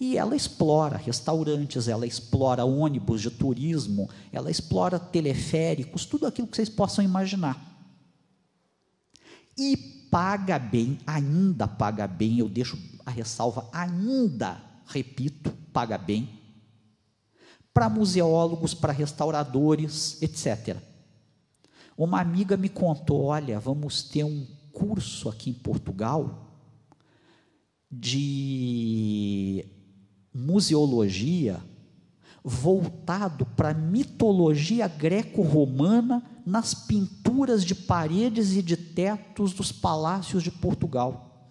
e ela explora restaurantes, ela explora ônibus de turismo, ela explora teleféricos, tudo aquilo que vocês possam imaginar. E paga bem, ainda paga bem, eu deixo a ressalva, ainda, repito, paga bem, para museólogos, para restauradores, etc. Uma amiga me contou, olha, vamos ter um curso aqui em Portugal de museologia voltado para a mitologia greco-romana nas pinturas de paredes e de tetos dos palácios de Portugal.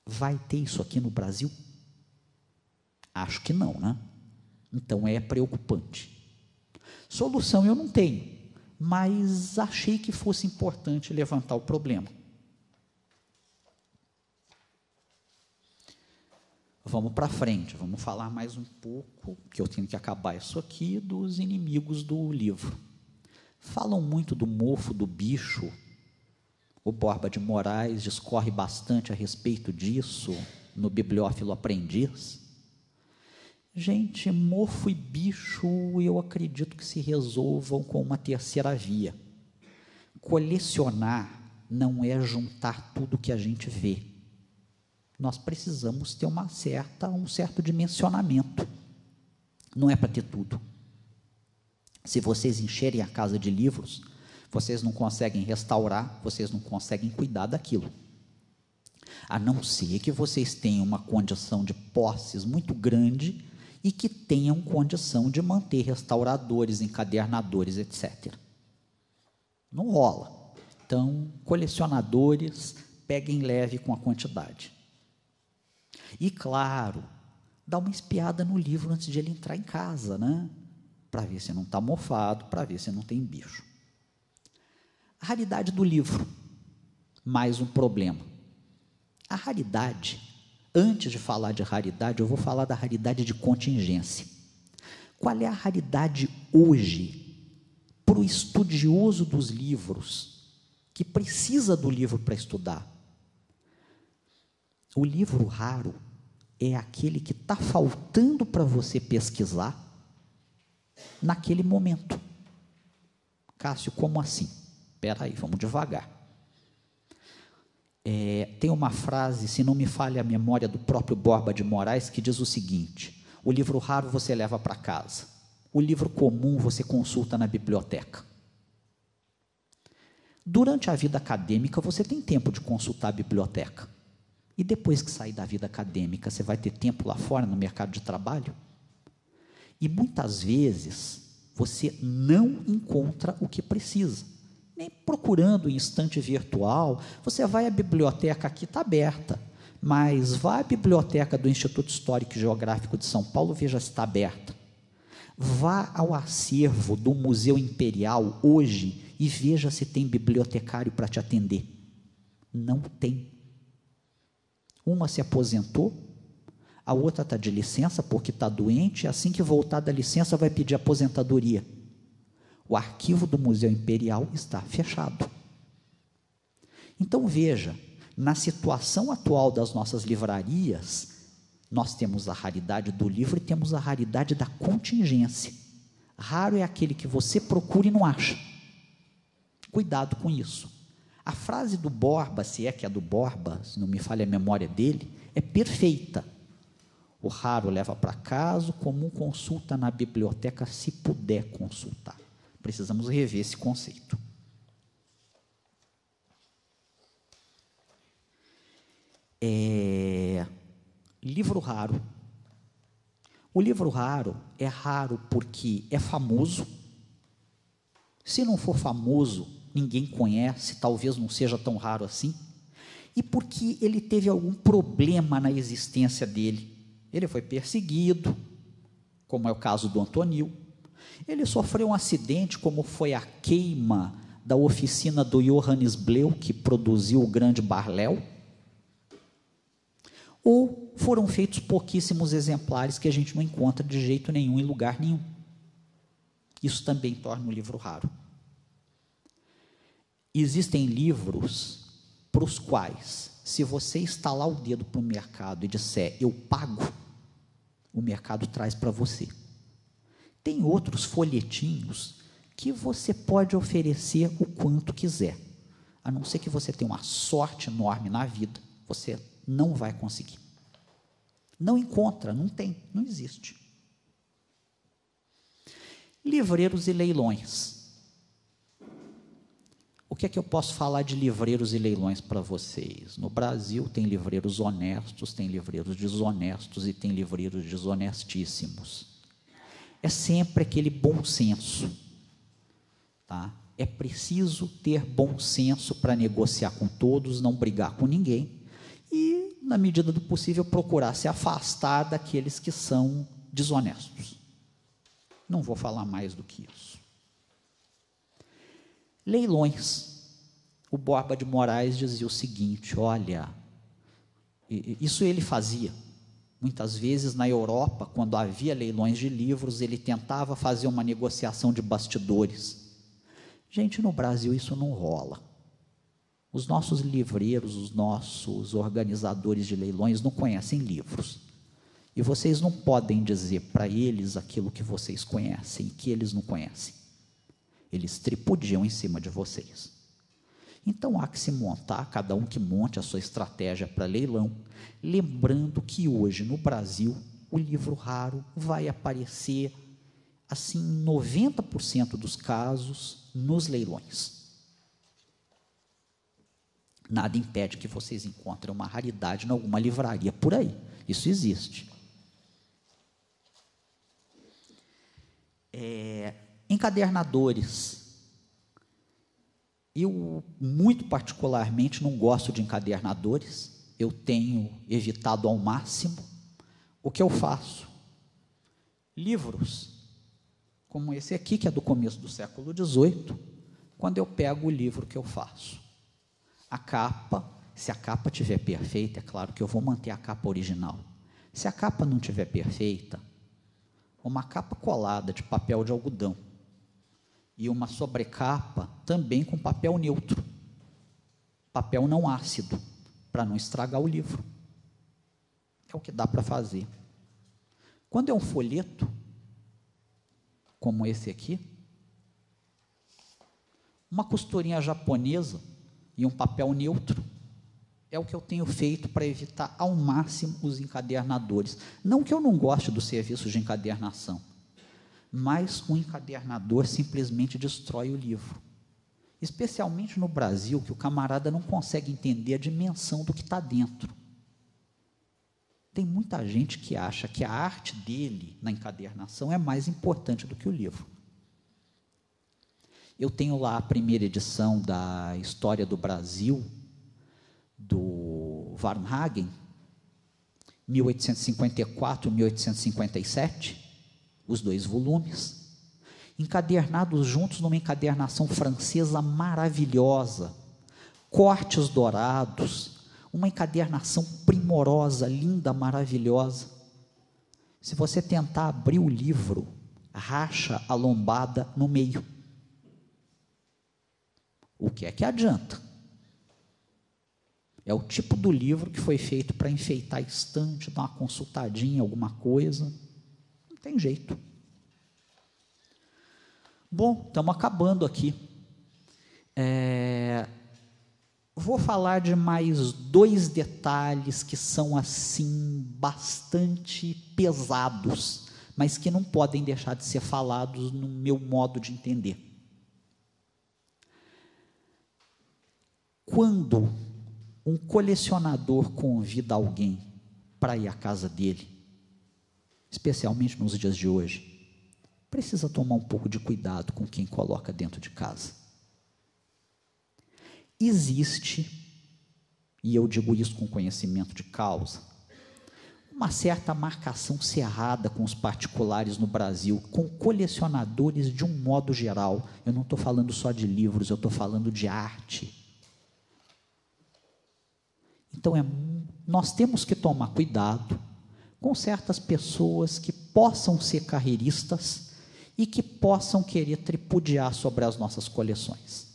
Vai ter isso aqui no Brasil? Acho que não, né? Então é preocupante. Solução eu não tenho, mas achei que fosse importante levantar o problema. Vamos para frente, vamos falar mais um pouco, que eu tenho que acabar isso aqui, dos inimigos do livro. Falam muito do mofo do bicho, o Borba de Moraes discorre bastante a respeito disso, no Bibliófilo Aprendiz. Gente, mofo e bicho, eu acredito que se resolvam com uma terceira via. Colecionar não é juntar tudo que a gente vê. Nós precisamos ter um certo dimensionamento. Não é para ter tudo. Se vocês encherem a casa de livros, vocês não conseguem restaurar, vocês não conseguem cuidar daquilo. A não ser que vocês tenham uma condição de posses muito grande e que tenham condição de manter restauradores, encadernadores, etc. Não rola. Então, colecionadores, peguem leve com a quantidade. E, claro, dá uma espiada no livro antes de ele entrar em casa, né? Para ver se não está mofado, para ver se não tem bicho. A raridade do livro, mais um problema. A raridade, antes de falar de raridade, eu vou falar da raridade de contingência. Qual é a raridade hoje para o estudioso dos livros, que precisa do livro para estudar? O livro raro é aquele que está faltando para você pesquisar naquele momento. Cássio, como assim? Espera aí, vamos devagar. Tem uma frase, se não me falha a memória, do próprio Borba de Moraes, que diz o seguinte: o livro raro você leva para casa, o livro comum você consulta na biblioteca. Durante a vida acadêmica, você tem tempo de consultar a biblioteca. E depois que sair da vida acadêmica, você vai ter tempo lá fora, no mercado de trabalho? E muitas vezes, você não encontra o que precisa. Nem procurando em estante virtual, você vai à biblioteca, aqui está aberta, mas vá à biblioteca do Instituto Histórico e Geográfico de São Paulo, veja se está aberta. Vá ao acervo do Museu Imperial hoje e veja se tem bibliotecário para te atender. Não tem. Uma se aposentou, a outra está de licença porque está doente, e assim que voltar da licença vai pedir aposentadoria. O arquivo do Museu Imperial está fechado. Então veja, na situação atual das nossas livrarias, nós temos a raridade do livro e temos a raridade da contingência. Raro é aquele que você procura e não acha. Cuidado com isso. A frase do Borba, se é que é do Borba, se não me falha a memória dele, é perfeita. O raro leva para casa, o comum consulta na biblioteca, se puder consultar. Precisamos rever esse conceito. Livro raro. O livro raro é raro porque é famoso. Se não for famoso, ninguém conhece, talvez não seja tão raro assim. E porque ele teve algum problema na existência dele. Ele foi perseguido, como é o caso do Antonil. Ele sofreu um acidente, como foi a queima da oficina do Johannes Bleu, que produziu o grande Barléu. Ou foram feitos pouquíssimos exemplares que a gente não encontra de jeito nenhum, em lugar nenhum. Isso também torna o livro raro. Existem livros para os quais, se você estalar o dedo para o mercado e disser, eu pago, o mercado traz para você. Tem outros folhetinhos que você pode oferecer o quanto quiser. A não ser que você tenha uma sorte enorme na vida, você não vai conseguir. Não encontra, não tem, não existe. Livreiros e leilões. O que é que eu posso falar de livreiros e leilões para vocês? No Brasil tem livreiros honestos, tem livreiros desonestos e tem livreiros desonestíssimos. É sempre aquele bom senso, tá? É preciso ter bom senso para negociar com todos, não brigar com ninguém e, na medida do possível, procurar se afastar daqueles que são desonestos. Não vou falar mais do que isso. Leilões. O Borba de Moraes dizia o seguinte, olha, isso ele fazia. Muitas vezes na Europa, quando havia leilões de livros, ele tentava fazer uma negociação de bastidores. Gente, no Brasil isso não rola. Os nossos livreiros, os nossos organizadores de leilões não conhecem livros. E vocês não podem dizer para eles aquilo que vocês conhecem e que eles não conhecem. Eles tripudiam em cima de vocês. Então, há que se montar, cada um que monte a sua estratégia para leilão, lembrando que hoje, no Brasil, o livro raro vai aparecer, assim, em 90% dos casos, nos leilões. Nada impede que vocês encontrem uma raridade em alguma livraria por aí. Isso existe. Encadernadores. Eu, muito particularmente, não gosto de encadernadores. eu tenho evitado ao máximo, o que eu faço? Livros, como esse aqui, que é do começo do século XVIII, quando eu pego o livro, que eu faço? A capa, se a capa estiver perfeita, é claro que eu vou manter a capa original. Se a capa não estiver perfeita, uma capa colada de papel de algodão e uma sobrecapa também com papel neutro, papel não ácido, para não estragar o livro. É o que dá para fazer. Quando é um folheto, como esse aqui, uma costurinha japonesa e um papel neutro é o que eu tenho feito para evitar ao máximo os encadernadores. Não que eu não goste do serviço de encadernação, mas o encadernador simplesmente destrói o livro. Especialmente no Brasil, que o camarada não consegue entender a dimensão do que está dentro. Tem muita gente que acha que a arte dele na encadernação é mais importante do que o livro. Eu tenho lá a primeira edição da História do Brasil, do Varnhagen, 1854 e 1857, os 2 volumes, encadernados juntos numa encadernação francesa maravilhosa, cortes dourados, uma encadernação primorosa, linda, maravilhosa. Se você tentar abrir o livro, racha a lombada no meio. O que é que adianta? É o tipo do livro que foi feito para enfeitar a estante, dar uma consultadinha, alguma coisa. Não tem jeito. Bom, estamos acabando aqui. Vou falar de mais 2 detalhes que são, assim, bastante pesados, mas que não podem deixar de ser falados no meu modo de entender. Quando um colecionador convida alguém para ir à casa dele, especialmente nos dias de hoje, precisa tomar um pouco de cuidado com quem coloca dentro de casa. Existe, e eu digo isso com conhecimento de causa, uma certa marcação cerrada com os particulares no Brasil, com colecionadores de um modo geral. Eu não estou falando só de livros, eu estou falando de arte. Então, nós temos que tomar cuidado com certas pessoas que possam ser carreiristas e que possam querer tripudiar sobre as nossas coleções.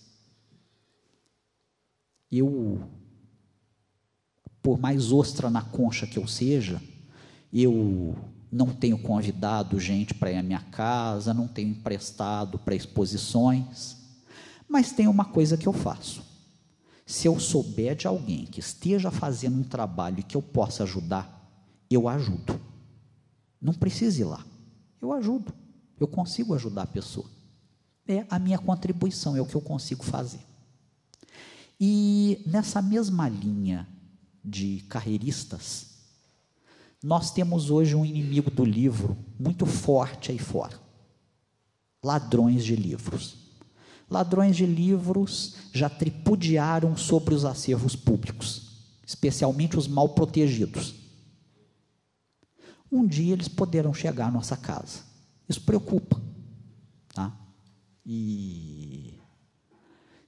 Eu, por mais ostra na concha que eu seja, eu não tenho convidado gente para ir à minha casa, não tenho emprestado para exposições, mas tem uma coisa que eu faço. Se eu souber de alguém que esteja fazendo um trabalho e que eu possa ajudar, eu ajudo. Não precisa ir lá. Eu ajudo. Eu consigo ajudar a pessoa. É a minha contribuição, é o que eu consigo fazer. E nessa mesma linha de carreiristas, nós temos hoje um inimigo do livro muito forte aí fora. Ladrões de livros. Ladrões de livros já tripudiaram sobre os acervos públicos, especialmente os mal protegidos. Um dia eles poderão chegar à nossa casa. Isso preocupa. Tá? E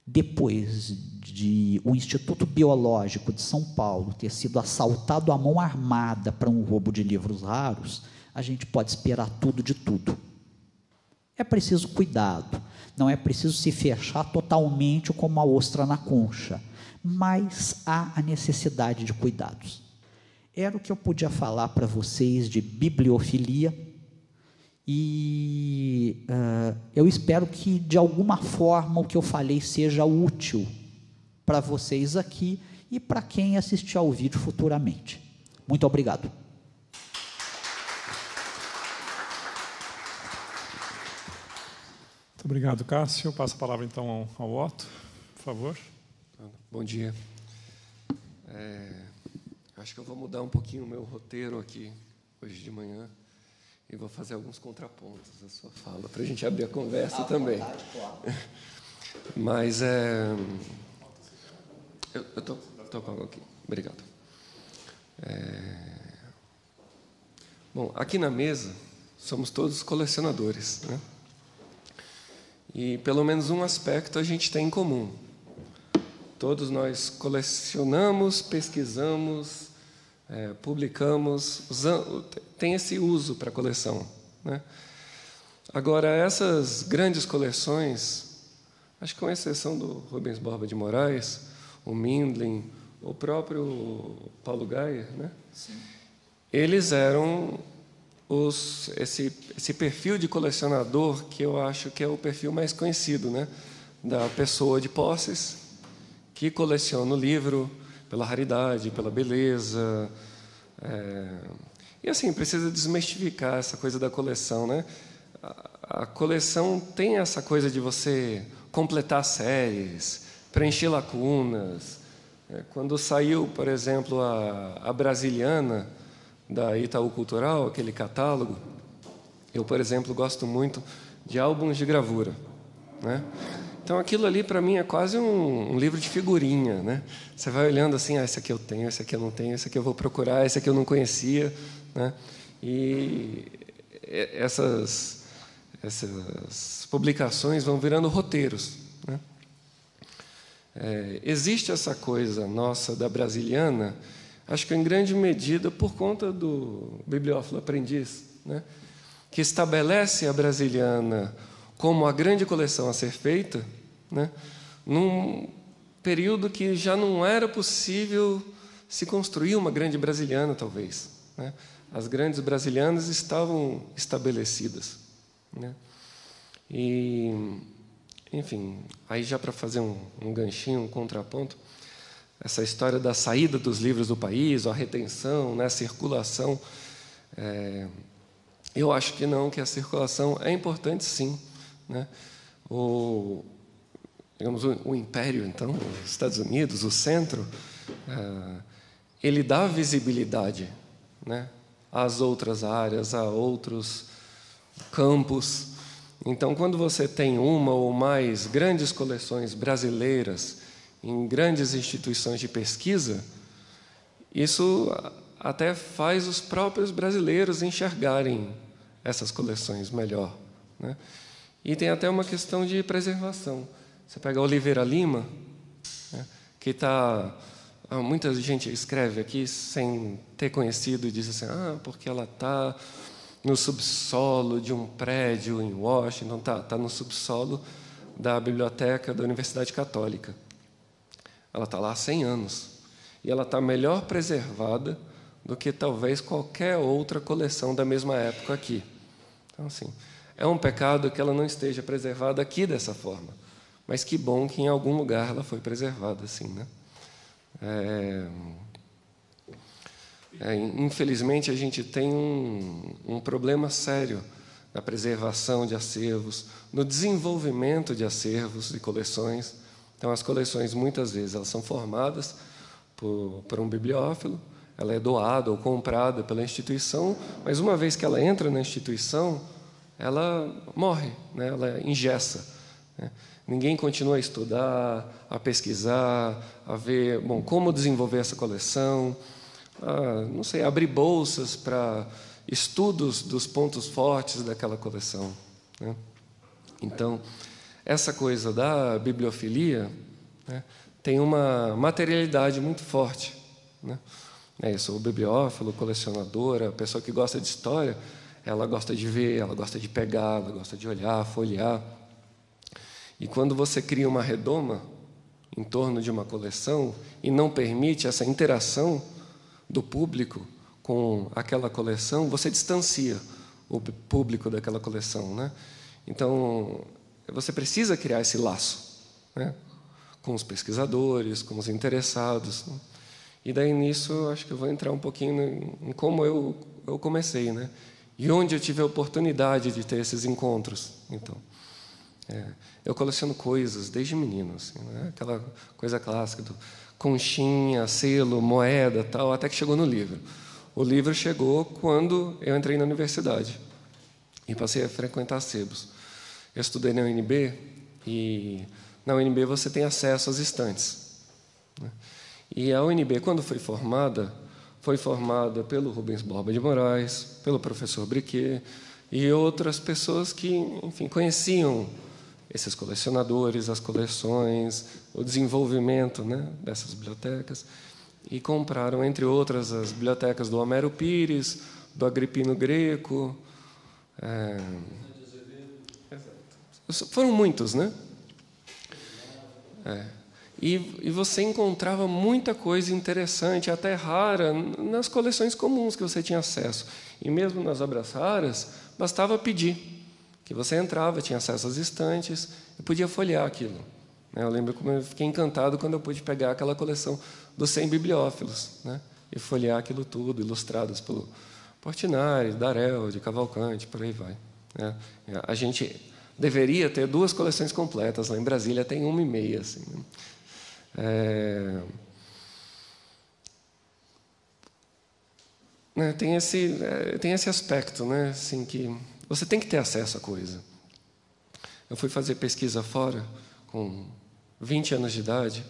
depois de o Instituto Biológico de São Paulo ter sido assaltado à mão armada para um roubo de livros raros, a gente pode esperar tudo de tudo. É preciso cuidado, não é preciso se fechar totalmente como uma ostra na concha, mas há a necessidade de cuidados. Era o que eu podia falar para vocês de bibliofilia, e eu espero que, de alguma forma, o que eu falei seja útil para vocês aqui e para quem assistir ao vídeo futuramente. Muito obrigado. Muito obrigado, Cássio. Passo a palavra, então, ao Otto, por favor. Bom dia. Acho que eu vou mudar um pouquinho o meu roteiro aqui, hoje de manhã, e vou fazer alguns contrapontos à sua fala, para a gente abrir a conversa também. Vontade, claro. Mas eu estou com algo aqui. Obrigado. Bom, aqui na mesa somos todos colecionadores, né? E pelo menos um aspecto a gente tem em comum. Todos nós colecionamos, pesquisamos, publicamos, tem esse uso para a coleção, né? Agora, essas grandes coleções, acho que com exceção do Rubens Borba de Moraes, o Mindlin, o próprio Paulo Gaier, né? Sim. Eles eram esse perfil de colecionador que eu acho que é o perfil mais conhecido, né? Da pessoa de posses que coleciona o livro pela raridade, pela beleza. E assim, precisa desmistificar essa coisa da coleção, né? A coleção tem essa coisa de você completar séries, preencher lacunas. Quando saiu, por exemplo, a Brasiliana, da Itaú Cultural, aquele catálogo, eu, por exemplo, gosto muito de álbuns de gravura, né? Então, aquilo ali, para mim, é quase um livro de figurinha, né? Você vai olhando assim, esse aqui eu tenho, esse aqui eu não tenho, esse aqui eu vou procurar, esse aqui eu não conhecia, né? E essas publicações vão virando roteiros, né? Existe essa coisa nossa da Brasiliana, acho que em grande medida por conta do Bibliófilo Aprendiz, né? Que estabelece a Brasiliana como a grande coleção a ser feita, né? Num período que já não era possível se construir uma grande brasiliana, talvez, né? As grandes brasilianas estavam estabelecidas, né? E, enfim, aí já para fazer um ganchinho, um contraponto, essa história da saída dos livros do país, a retenção, né, a circulação, eu acho que não, que a circulação é importante, sim, né? Digamos, o império, então, os Estados Unidos, o centro, ele dá visibilidade, né, às outras áreas, a outros campos. Então, quando você tem uma ou mais grandes coleções brasileiras em grandes instituições de pesquisa, isso até faz os próprios brasileiros enxergarem essas coleções melhor, né? E tem até uma questão de preservação. Você pega a Oliveira Lima, né, que está... Muita gente escreve aqui sem ter conhecido e diz assim, porque ela está no subsolo de um prédio em Washington, está no subsolo da biblioteca da Universidade Católica. Ela está lá há 100 anos. E ela está melhor preservada do que talvez qualquer outra coleção da mesma época aqui. Então, assim, é um pecado que ela não esteja preservada aqui dessa forma. Mas que bom que em algum lugar ela foi preservada assim, né? Infelizmente, a gente tem um problema sério na preservação de acervos, no desenvolvimento de acervos e coleções. Então, as coleções, muitas vezes, elas são formadas por um bibliófilo, ela é doada ou comprada pela instituição, mas, uma vez que ela entra na instituição, ela morre, né? Ela engessa, né? Ninguém continua a estudar, a pesquisar, a ver, como desenvolver essa coleção, não sei, abrir bolsas para estudos dos pontos fortes daquela coleção, né? Então, essa coisa da bibliofilia, né, tem uma materialidade muito forte, né? Eu sou bibliófilo, colecionadora, a pessoa que gosta de história, ela gosta de ver, ela gosta de pegar, ela gosta de olhar, folhear. E quando você cria uma redoma em torno de uma coleção e não permite essa interação do público com aquela coleção, você distancia o público daquela coleção, né? Então, você precisa criar esse laço, né, com os pesquisadores, com os interessados, né? E daí, nisso, acho que eu vou entrar um pouquinho em como eu comecei, né? E onde eu tive a oportunidade de ter esses encontros. Então, eu coleciono coisas desde menino, assim, né? Aquela coisa clássica do conchinha, selo, moeda, tal, até que chegou no livro. O livro chegou quando eu entrei na universidade e passei a frequentar sebos. Eu estudei na UNB e na UNB você tem acesso às estantes, né? E a UNB, quando foi foi formada pelo Rubens Borba de Moraes, pelo professor Briquet e outras pessoas que, enfim, conheciam esses colecionadores, as coleções, o desenvolvimento, né, dessas bibliotecas, e compraram, entre outras, as bibliotecas do Homero Pires, do Agripino Greco. Foram muitos, né? E você encontrava muita coisa interessante, até rara, nas coleções comuns que você tinha acesso. E mesmo nas obras raras, bastava pedir, que você entrava, tinha acesso às estantes e podia folhear aquilo. Eu lembro como eu fiquei encantado quando eu pude pegar aquela coleção dos 100 bibliófilos, né, e folhear aquilo tudo, ilustrados pelo Portinari, Darel, de Cavalcante, por aí vai. A gente deveria ter 2 coleções completas. Lá em Brasília tem 1,5. Assim, né? Tem esse aspecto, né, assim, que você tem que ter acesso à coisa. Eu fui fazer pesquisa fora, com 20 anos de idade.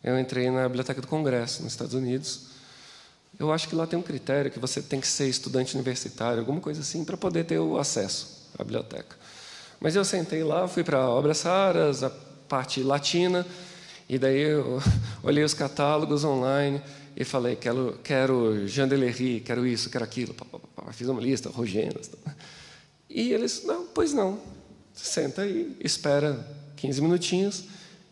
Eu entrei na Biblioteca do Congresso, nos Estados Unidos. Eu acho que lá tem um critério que você tem que ser estudante universitário, alguma coisa assim, para poder ter o acesso à biblioteca. Mas eu sentei lá, fui para obras raras, a parte latina, e daí eu olhei os catálogos online e falei, quero Jean Delery, quero isso, quero aquilo. Fiz uma lista, Rogenas. E eles, não, pois não. Senta aí, espera 15 minutinhos,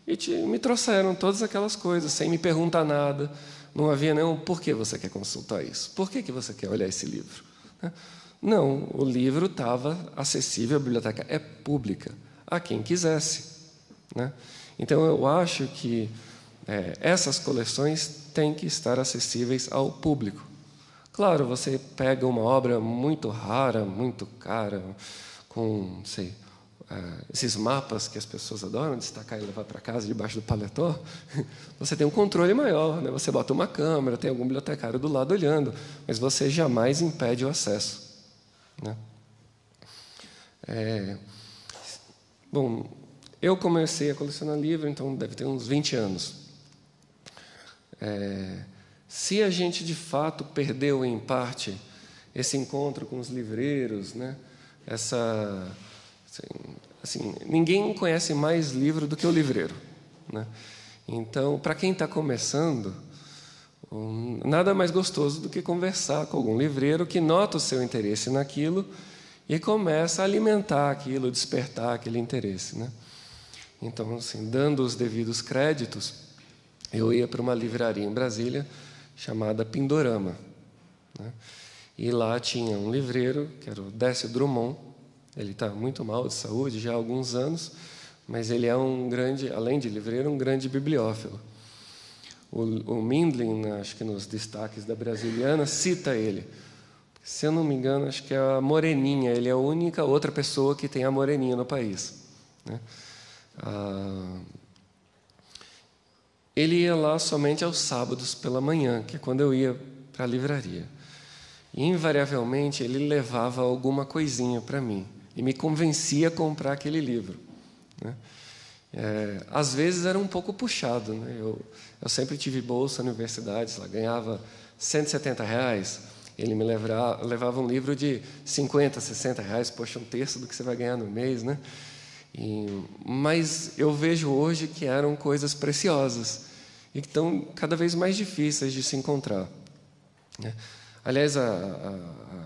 e me trouxeram todas aquelas coisas, sem me perguntar nada. Não havia nenhum, por que você quer consultar isso? Por que você quer olhar esse livro? Não, o livro estava acessível, a biblioteca é pública, a quem quisesse, né? Então, eu acho que essas coleções têm que estar acessíveis ao público. Claro, você pega uma obra muito rara, muito cara, com, não sei, esses mapas que as pessoas adoram destacar e levar para casa debaixo do paletó, você tem um controle maior, né? Você bota uma câmera, tem algum bibliotecário do lado olhando, mas você jamais impede o acesso, né? Bom, eu comecei a colecionar livro, então deve ter uns 20 anos. Se a gente, de fato, perdeu, em parte, esse encontro com os livreiros, né? Assim, ninguém conhece mais livro do que o livreiro, né? Então, para quem está começando, nada mais gostoso do que conversar com algum livreiro que nota o seu interesse naquilo e começa a alimentar aquilo, despertar aquele interesse, né? Então, assim, dando os devidos créditos, eu ia para uma livraria em Brasília chamada Pindorama, né? E lá tinha um livreiro, que era o Décio Drummond. Ele está muito mal de saúde já há alguns anos, mas ele é um grande, além de livreiro, um grande bibliófilo. O Mindlin, acho que nos destaques da Brasiliana, cita ele. Se eu não me engano, acho que é a Moreninha. Ele é a única outra pessoa que tem a Moreninha no país, né? Ele ia lá somente aos sábados pela manhã, que é quando eu ia para a livraria. E, invariavelmente, ele levava alguma coisinha para mim e me convencia a comprar aquele livro, né? Às vezes era um pouco puxado, né? Eu sempre tive bolsa na universidade, lá, ganhava R$170. Ele me levava um livro de R$50, R$60. Poxa, um terço do que você vai ganhar no mês, né? Mas eu vejo hoje que eram coisas preciosas e que estão cada vez mais difíceis de se encontrar, né? Aliás, a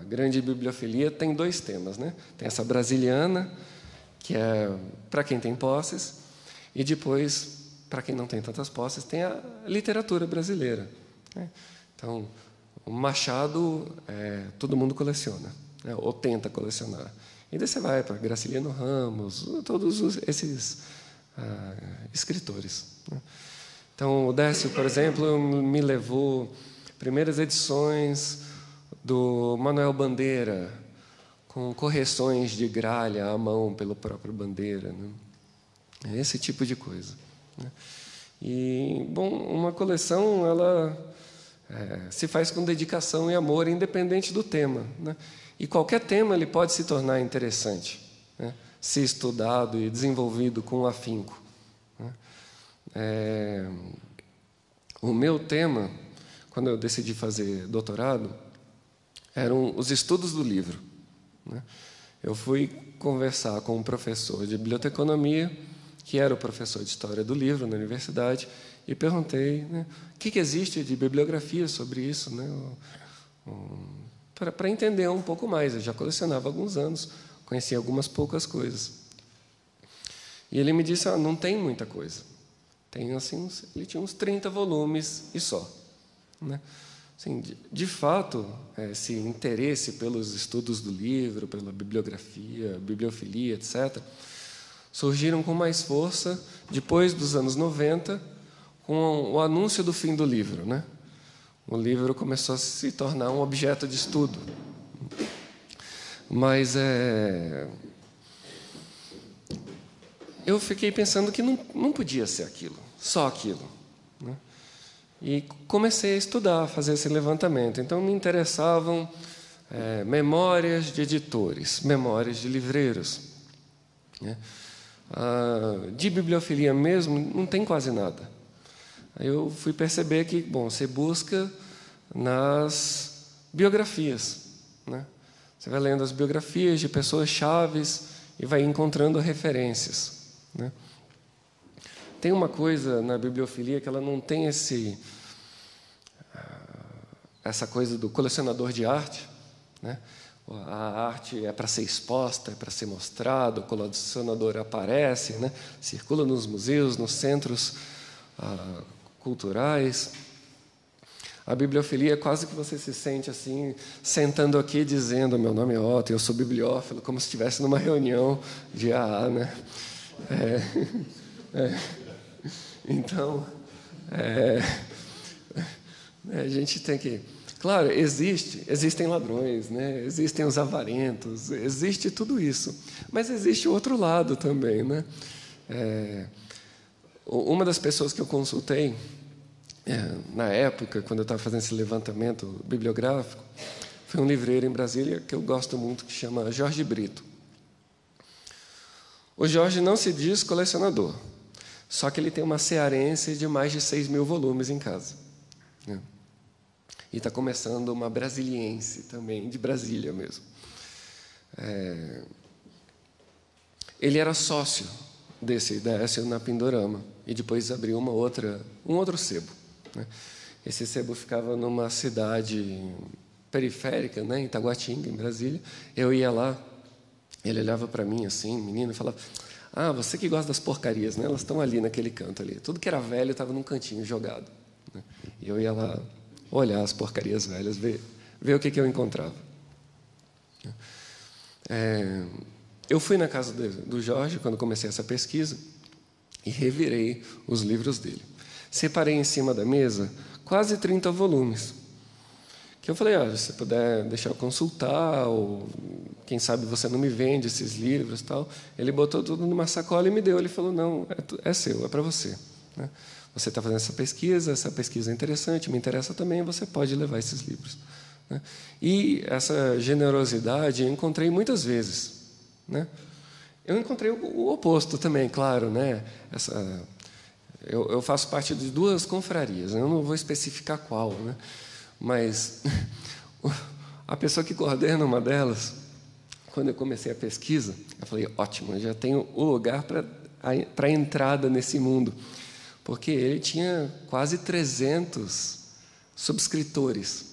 grande bibliofilia tem 2 temas, né? Tem essa brasiliana, que é para quem tem posses, e depois, para quem não tem tantas posses, tem a literatura brasileira, né? Então, o Machado, todo mundo coleciona, né? Ou tenta colecionar. E daí você vai para Graciliano Ramos, todos esses escritores, né? Então, o Décio, por exemplo, me levou primeiras edições do Manuel Bandeira, com correções de gralha à mão pelo próprio Bandeira, né? Esse tipo de coisa, né? E, bom, uma coleção, ela se faz com dedicação e amor, independente do tema, né? E qualquer tema ele pode se tornar interessante, né? Se estudado e desenvolvido com afinco, né? O meu tema, quando eu decidi fazer doutorado, eram os estudos do livro, né? Eu fui conversar com um professor de biblioteconomia, que era o professor de história do livro na universidade, e perguntei, né, o que existe de bibliografia sobre isso, né, para entender um pouco mais. Eu já colecionava há alguns anos, conhecia algumas poucas coisas. E ele me disse, não tem muita coisa. Tem, assim, ele tinha uns 30 volumes e só, né? Assim, de fato, esse interesse pelos estudos do livro, pela bibliografia, bibliofilia, etc., surgiram com mais força depois dos anos 90, com o anúncio do fim do livro, né? O livro começou a se tornar um objeto de estudo. Mas eu fiquei pensando que não podia ser aquilo, só aquilo, né? E comecei a estudar, a fazer esse levantamento. Então, me interessavam memórias de editores, memórias de livreiros, né? De bibliofilia mesmo, não tem quase nada. Aí eu fui perceber que, você busca nas biografias, né? Você vai lendo as biografias de pessoas chaves e vai encontrando referências, né? Tem uma coisa na bibliofilia que ela não tem essa coisa do colecionador de arte, né? A arte é para ser exposta, é para ser mostrada, o colecionador aparece, né? Circula nos museus, nos centros culturais. A bibliofilia é quase que você se sente assim, sentando aqui dizendo, meu nome é Otto, eu sou bibliófilo, como se estivesse numa reunião de AA, né? Então, a gente tem que... Claro, existem ladrões, né? Existem os avarentos, existe tudo isso. Mas existe o outro lado também, né? Uma das pessoas que eu consultei, na época, quando eu estava fazendo esse levantamento bibliográfico, foi um livreiro em Brasília que eu gosto muito, que chama Jorge Brito. O Jorge não se diz colecionador, só que ele tem uma cearense de mais de 6.000 volumes em casa, né? E está começando uma brasiliense também, de Brasília mesmo. Ele era sócio desse Décio na Pindorama, e depois abriu um outro sebo, né? Esse sebo ficava numa cidade periférica, né, em Taguatinga, em Brasília. Eu ia lá, ele olhava para mim assim, menino, e falava, você que gosta das porcarias, né? Elas estão ali naquele canto ali. Tudo que era velho estava num cantinho jogado, né? E eu ia lá olhar as porcarias velhas, ver o que eu encontrava. Eu fui na casa do Jorge, quando comecei essa pesquisa, e revirei os livros dele. Separei em cima da mesa quase 30 volumes, que eu falei, se você puder deixar eu consultar, ou quem sabe você não me vende esses livros, tal. Ele botou tudo numa sacola e me deu. Ele falou, não, é seu, é para você, né? Você está fazendo essa pesquisa é interessante, me interessa também, você pode levar esses livros, né? E essa generosidade eu encontrei muitas vezes, né? Eu encontrei o oposto também, claro, né? Eu faço parte de 2 confrarias, eu não vou especificar qual, né? Mas a pessoa que coordena uma delas, quando eu comecei a pesquisa, eu falei, ótimo, eu já tenho o lugar para a entrada nesse mundo, porque ele tinha quase 300 subscritores.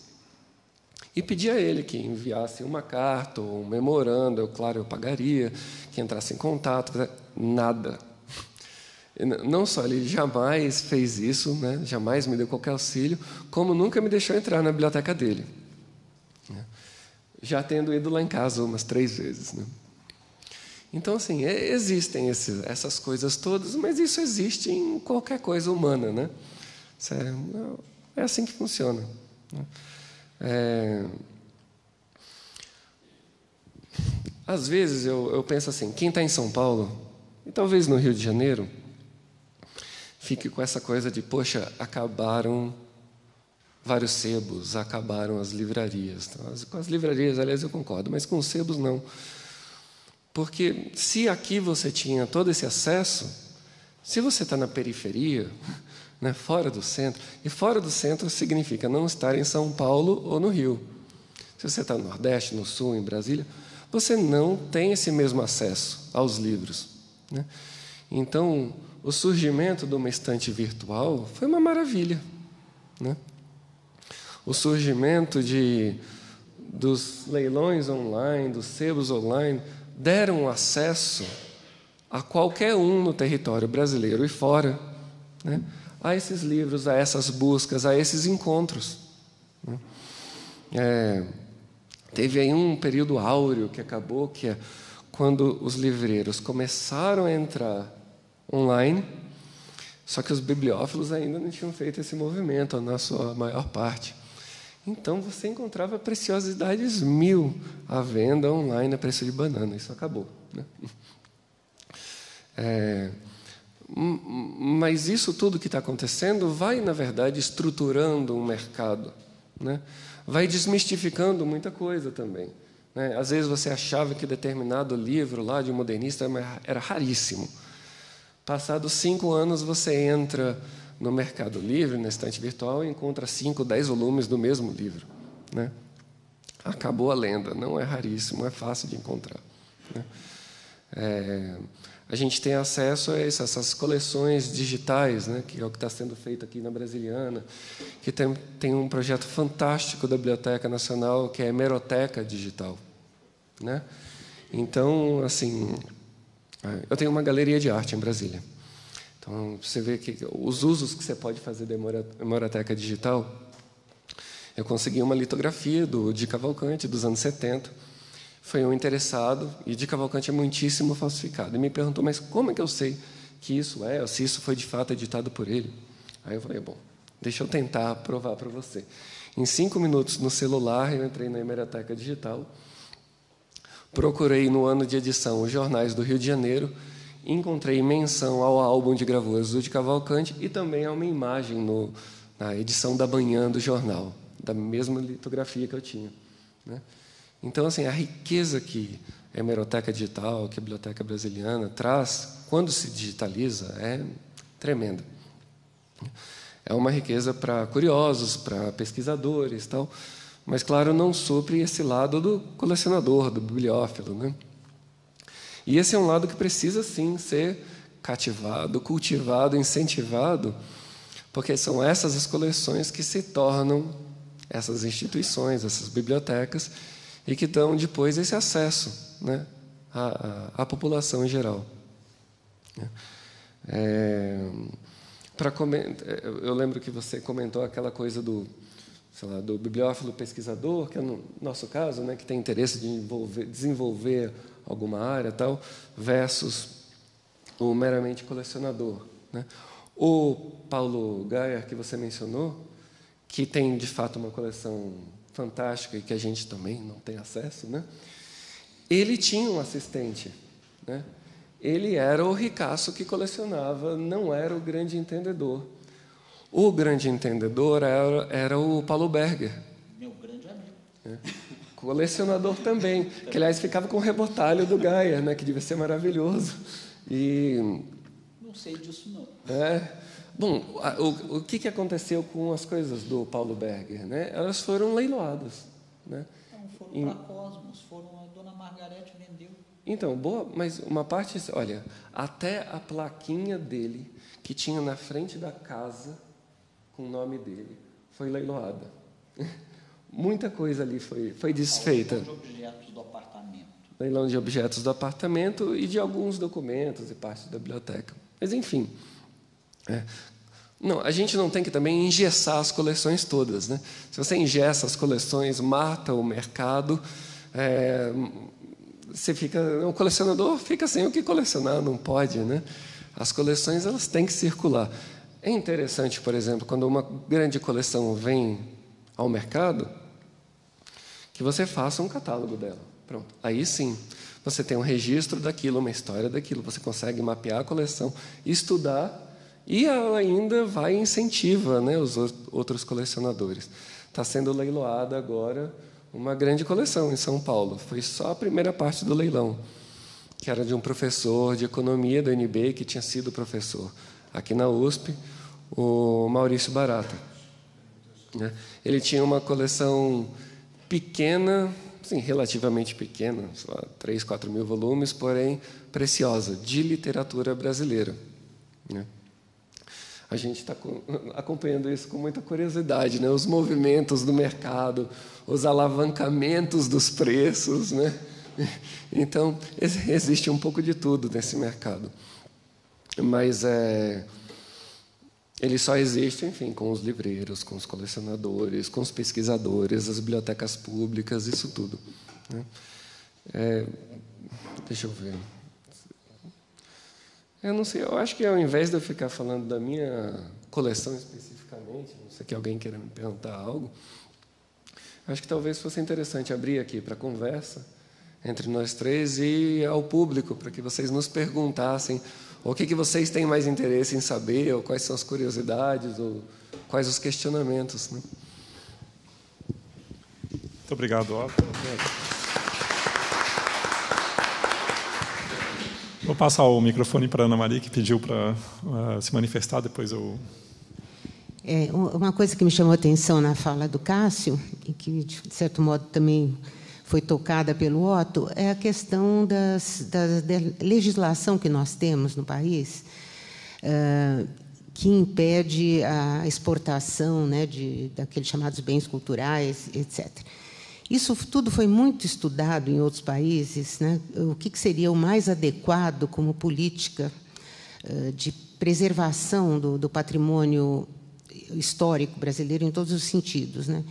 E pedi a ele que enviasse uma carta ou um memorando, eu pagaria, que entrasse em contato, nada. Não só ele jamais fez isso, né? Jamais me deu qualquer auxílio, como nunca me deixou entrar na biblioteca dele, né? Já tendo ido lá em casa umas 3 vezes, né? Então, assim, existem essas coisas todas, mas isso existe em qualquer coisa humana, né? É assim que funciona, né? Às vezes eu penso assim, quem está em São Paulo, e talvez no Rio de Janeiro, fique com essa coisa de, poxa, acabaram vários sebos, acabaram as livrarias. Com as livrarias, aliás, eu concordo, mas com os sebos, não. Porque se aqui você tinha todo esse acesso, se você está na periferia, né? Fora do centro. E fora do centro significa não estar em São Paulo ou no Rio. Se você está no Nordeste, no Sul, em Brasília, você não tem esse mesmo acesso aos livros, né? Então, o surgimento de uma estante virtual foi uma maravilha, né? O surgimento dos leilões online, dos sebos online, deram acesso a qualquer um no território brasileiro e fora, né, a esses livros, a essas buscas, a esses encontros, né? Teve aí um período áureo que acabou, que é quando os livreiros começaram a entrar online, só que os bibliófilos ainda não tinham feito esse movimento, na sua maior parte. Então, você encontrava preciosidades 1000 à venda online a preço de banana. Isso acabou, né? Mas isso tudo que está acontecendo vai, na verdade, estruturando um mercado, né? Vai desmistificando muita coisa também, né? Às vezes você achava que determinado livro lá de um modernista era raríssimo. Passados 5 anos, você entra no Mercado Livre, na estante virtual, e encontra 5, 10 volumes do mesmo livro, né? Acabou a lenda, não é raríssimo, é fácil de encontrar, né? A gente tem acesso a essas coleções digitais, né, que é o que está sendo feito aqui na Brasiliana, que tem um projeto fantástico da Biblioteca Nacional, que é a Hemeroteca Digital, né? Então, assim, eu tenho uma galeria de arte em Brasília. Então, você vê que os usos que você pode fazer da Hemeroteca Digital. Eu consegui uma litografia do Di Cavalcanti, dos anos 70. Foi um interessado, e Di Cavalcanti é muitíssimo falsificado. E me perguntou, mas como é que eu sei que isso é, ou se isso foi de fato editado por ele? Aí eu falei, bom, deixa eu tentar provar para você. Em 5 minutos, no celular, eu entrei na Hemeroteca Digital, procurei no ano de edição os jornais do Rio de Janeiro, encontrei menção ao álbum de gravuras do Di Cavalcanti e também a uma imagem na edição da manhã do jornal, da mesma litografia que eu tinha, né? Então, assim, a riqueza que a Hemeroteca Digital, que a Biblioteca Brasiliana traz, quando se digitaliza, é tremenda. É uma riqueza para curiosos, para pesquisadores, tal, mas, claro, não supre esse lado do colecionador, do bibliófilo, né? E esse é um lado que precisa, sim, ser cativado, cultivado, incentivado, porque são essas as coleções que se tornam essas instituições, essas bibliotecas, e que dão depois esse acesso, né, à população em geral. Eu lembro que você comentou aquela coisa do bibliófilo pesquisador, que é no nosso caso, né, que tem interesse de desenvolver alguma área, tal, versus o meramente colecionador, né? O Paulo Gayer, que você mencionou, que tem, de fato, uma coleção fantástica e que a gente também não tem acesso, né? Ele tinha um assistente, né? Ele era o ricaço que colecionava, não era o grande entendedor. O grande entendedor era o Paulo Berger. Meu grande amigo. Colecionador também, que, aliás, ficava com o rebotalho do Gayer, né? Que devia ser maravilhoso. Não sei disso, não. Bom, o que aconteceu com as coisas do Paulo Berger, né? Elas foram leiloadas, né? Não, foram para Cosmos, a dona Margarete vendeu. Então, boa, mas uma parte, olha, até a plaquinha dele, que tinha na frente da casa, com o nome dele, foi leiloada. Muita coisa ali foi desfeita. Leilão de objetos do apartamento. Leilão de objetos do apartamento e de alguns documentos e parte da biblioteca. Mas, enfim, não, a gente não tem que também engessar as coleções todas, né? Se você engessa as coleções, mata o mercado, o colecionador fica sem o que colecionar, não pode, né? As coleções, elas têm que circular. É interessante, por exemplo, quando uma grande coleção vem ao mercado, que você faça um catálogo dela. Pronto. Aí sim, você tem um registro daquilo, uma história daquilo, você consegue mapear a coleção, estudar, e ela ainda vai e incentiva, né, os outros colecionadores. Está sendo leiloada agora uma grande coleção em São Paulo. Foi só a primeira parte do leilão, que era de um professor de economia da UNB, que tinha sido professor aqui na USP, o Maurício Barata. Ele tinha uma coleção pequena, sim, relativamente pequena, só 3, 4 mil volumes, porém preciosa, de literatura brasileira. A gente está acompanhando isso com muita curiosidade, né? Os movimentos do mercado, os alavancamentos dos preços, né? Então, existe um pouco de tudo nesse mercado. Mas ele só existe, enfim, com os livreiros, com os colecionadores, com os pesquisadores, as bibliotecas públicas, isso tudo, né? Deixa eu ver. Eu não sei, eu acho que ao invés de eu ficar falando da minha coleção especificamente, não sei que alguém queira me perguntar algo, acho que talvez fosse interessante abrir aqui para conversa entre nós três e ao público, para que vocês nos perguntassem o que vocês têm mais interesse em saber, ou quais são as curiosidades, ou quais os questionamentos, né? Muito obrigado, Otto. Vou passar o microfone para a Ana Maria, que pediu para se manifestar, depois eu... Uma coisa que me chamou a atenção na fala do Cássio, e que, de certo modo, também foi tocada pelo Otto, é a questão da legislação que nós temos no país, que impede a exportação, né, daqueles chamados bens culturais, etc. Isso tudo foi muito estudado em outros países, né? O que seria o mais adequado como política de preservação do patrimônio histórico brasileiro em todos os sentidos, né?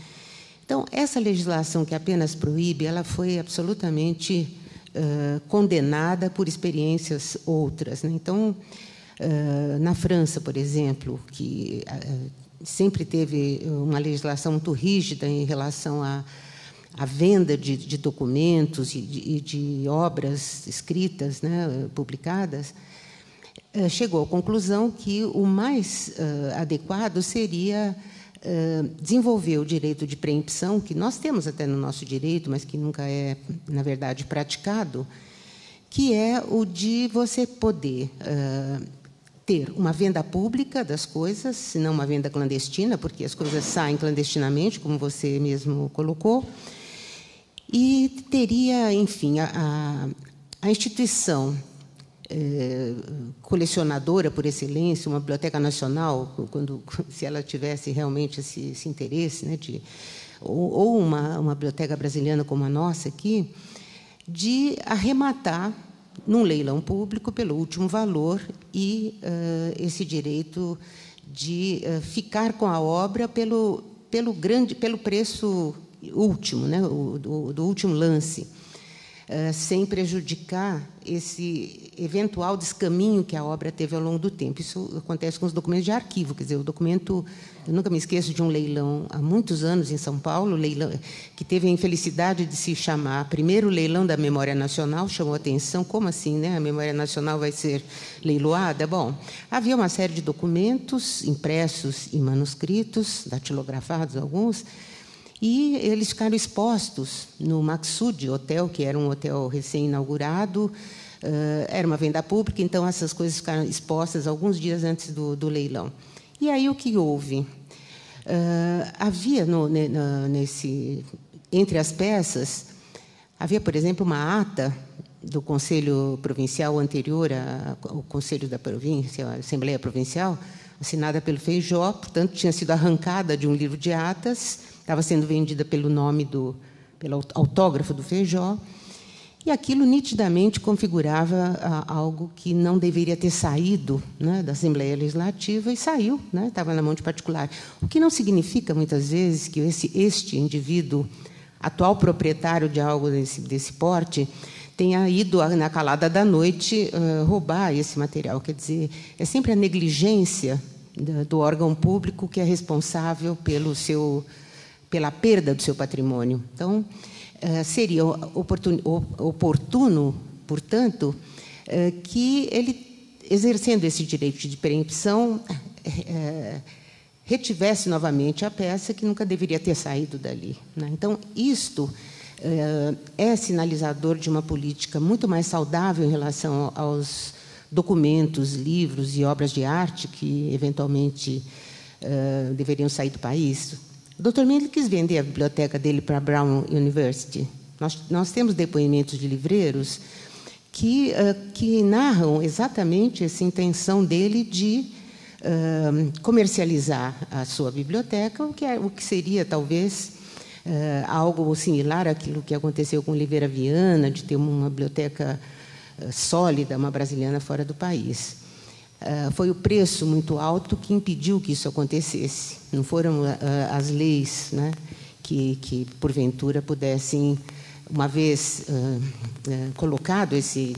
Então, essa legislação que apenas proíbe, ela foi absolutamente condenada por experiências outras, né? Então, na França, por exemplo, que sempre teve uma legislação muito rígida em relação à venda de documentos e de obras escritas, né, publicadas, chegou à conclusão que o mais adequado seria desenvolver o direito de preempção, que nós temos até no nosso direito, mas que nunca é, na verdade, praticado, que é o de você poder ter uma venda pública das coisas, se não uma venda clandestina, porque as coisas saem clandestinamente, como você mesmo colocou, e teria, enfim, a instituição colecionadora por excelência, uma biblioteca nacional, se ela tivesse realmente esse interesse, né, ou uma biblioteca brasileira como a nossa aqui, de arrematar num leilão público pelo último valor e esse direito de ficar com a obra pelo preço último, né, do último lance, sem prejudicar esse eventual descaminho que a obra teve ao longo do tempo. Isso acontece com os documentos de arquivo, quer dizer, o documento, eu nunca me esqueço de um leilão há muitos anos em São Paulo, leilão que teve a infelicidade de se chamar primeiro leilão da Memória Nacional, chamou a atenção, como assim, né? A Memória Nacional vai ser leiloada? Bom, havia uma série de documentos impressos e manuscritos, datilografados alguns, e eles ficaram expostos no Maxud Hotel, que era um hotel recém-inaugurado, era uma venda pública, então essas coisas ficaram expostas alguns dias antes do leilão. E aí o que houve? Havia entre as peças, havia, por exemplo, uma ata do Conselho Provincial anterior ao Conselho da Província, a Assembleia Provincial, assinada pelo Feijó, portanto, tinha sido arrancada de um livro de atas, estava sendo vendida pelo pelo autógrafo do Feijó, e aquilo nitidamente configurava algo que não deveria ter saído, né, da Assembleia Legislativa, e saiu, né, estava na mão de particular. O que não significa, muitas vezes, que este indivíduo, atual proprietário de algo desse porte, tenha ido, na calada da noite, roubar esse material. Quer dizer, é sempre a negligência do órgão público que é responsável pela perda do seu patrimônio. Então, seria oportuno, portanto, que ele, exercendo esse direito de preempção, retivesse novamente a peça que nunca deveria ter saído dali, né? Então, isto é sinalizador de uma política muito mais saudável em relação aos documentos, livros e obras de arte que, eventualmente, deveriam sair do país. O Dr. Mendel quis vender a biblioteca dele para a Brown University. Nós temos depoimentos de livreiros que narram exatamente essa intenção dele de comercializar a sua biblioteca, o que seria, talvez, algo similar àquilo que aconteceu com Oliveira Viana, de ter uma biblioteca sólida, uma brasiliana fora do país. Foi o preço muito alto que impediu que isso acontecesse. Não foram as leis, né, que porventura pudessem, uma vez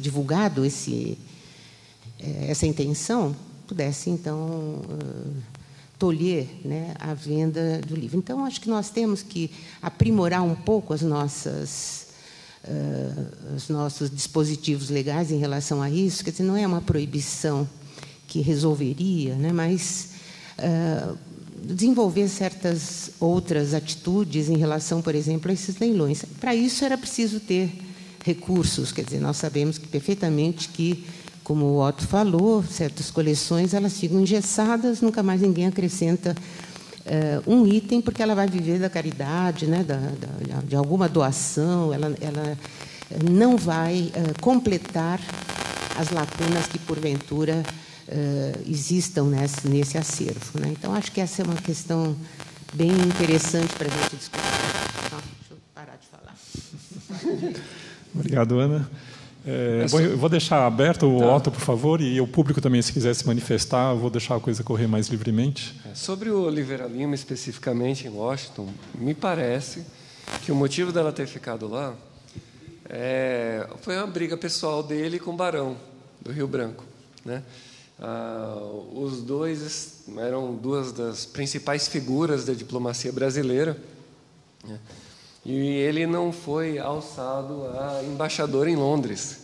divulgado essa intenção, pudesse então tolher, né, a venda do livro. Então, acho que nós temos que aprimorar um pouco os nossos dispositivos legais em relação a isso. Quer dizer, não é uma proibição que resolveria, né, mas desenvolver certas outras atitudes em relação, por exemplo, a esses leilões. Para isso era preciso ter recursos. Quer dizer, nós sabemos perfeitamente que, como o Otto falou, certas coleções elas ficam engessadas, nunca mais ninguém acrescenta um item, porque ela vai viver da caridade, né, de alguma doação, ela não vai completar as lacunas que, porventura, existam nesse acervo, né? Então, acho que essa é uma questão bem interessante para a gente discutir. Deixa eu parar de falar. Obrigado, Ana. Bom, eu vou deixar aberto o Otto, por favor, e o público também, se quiser se manifestar, eu vou deixar a coisa correr mais livremente. Sobre o Oliveira Lima, especificamente em Washington, me parece que o motivo dela ter ficado lá foi uma briga pessoal dele com o Barão, do Rio Branco, né? Os dois eram duas das principais figuras da diplomacia brasileira, né? E ele não foi alçado a embaixador em Londres,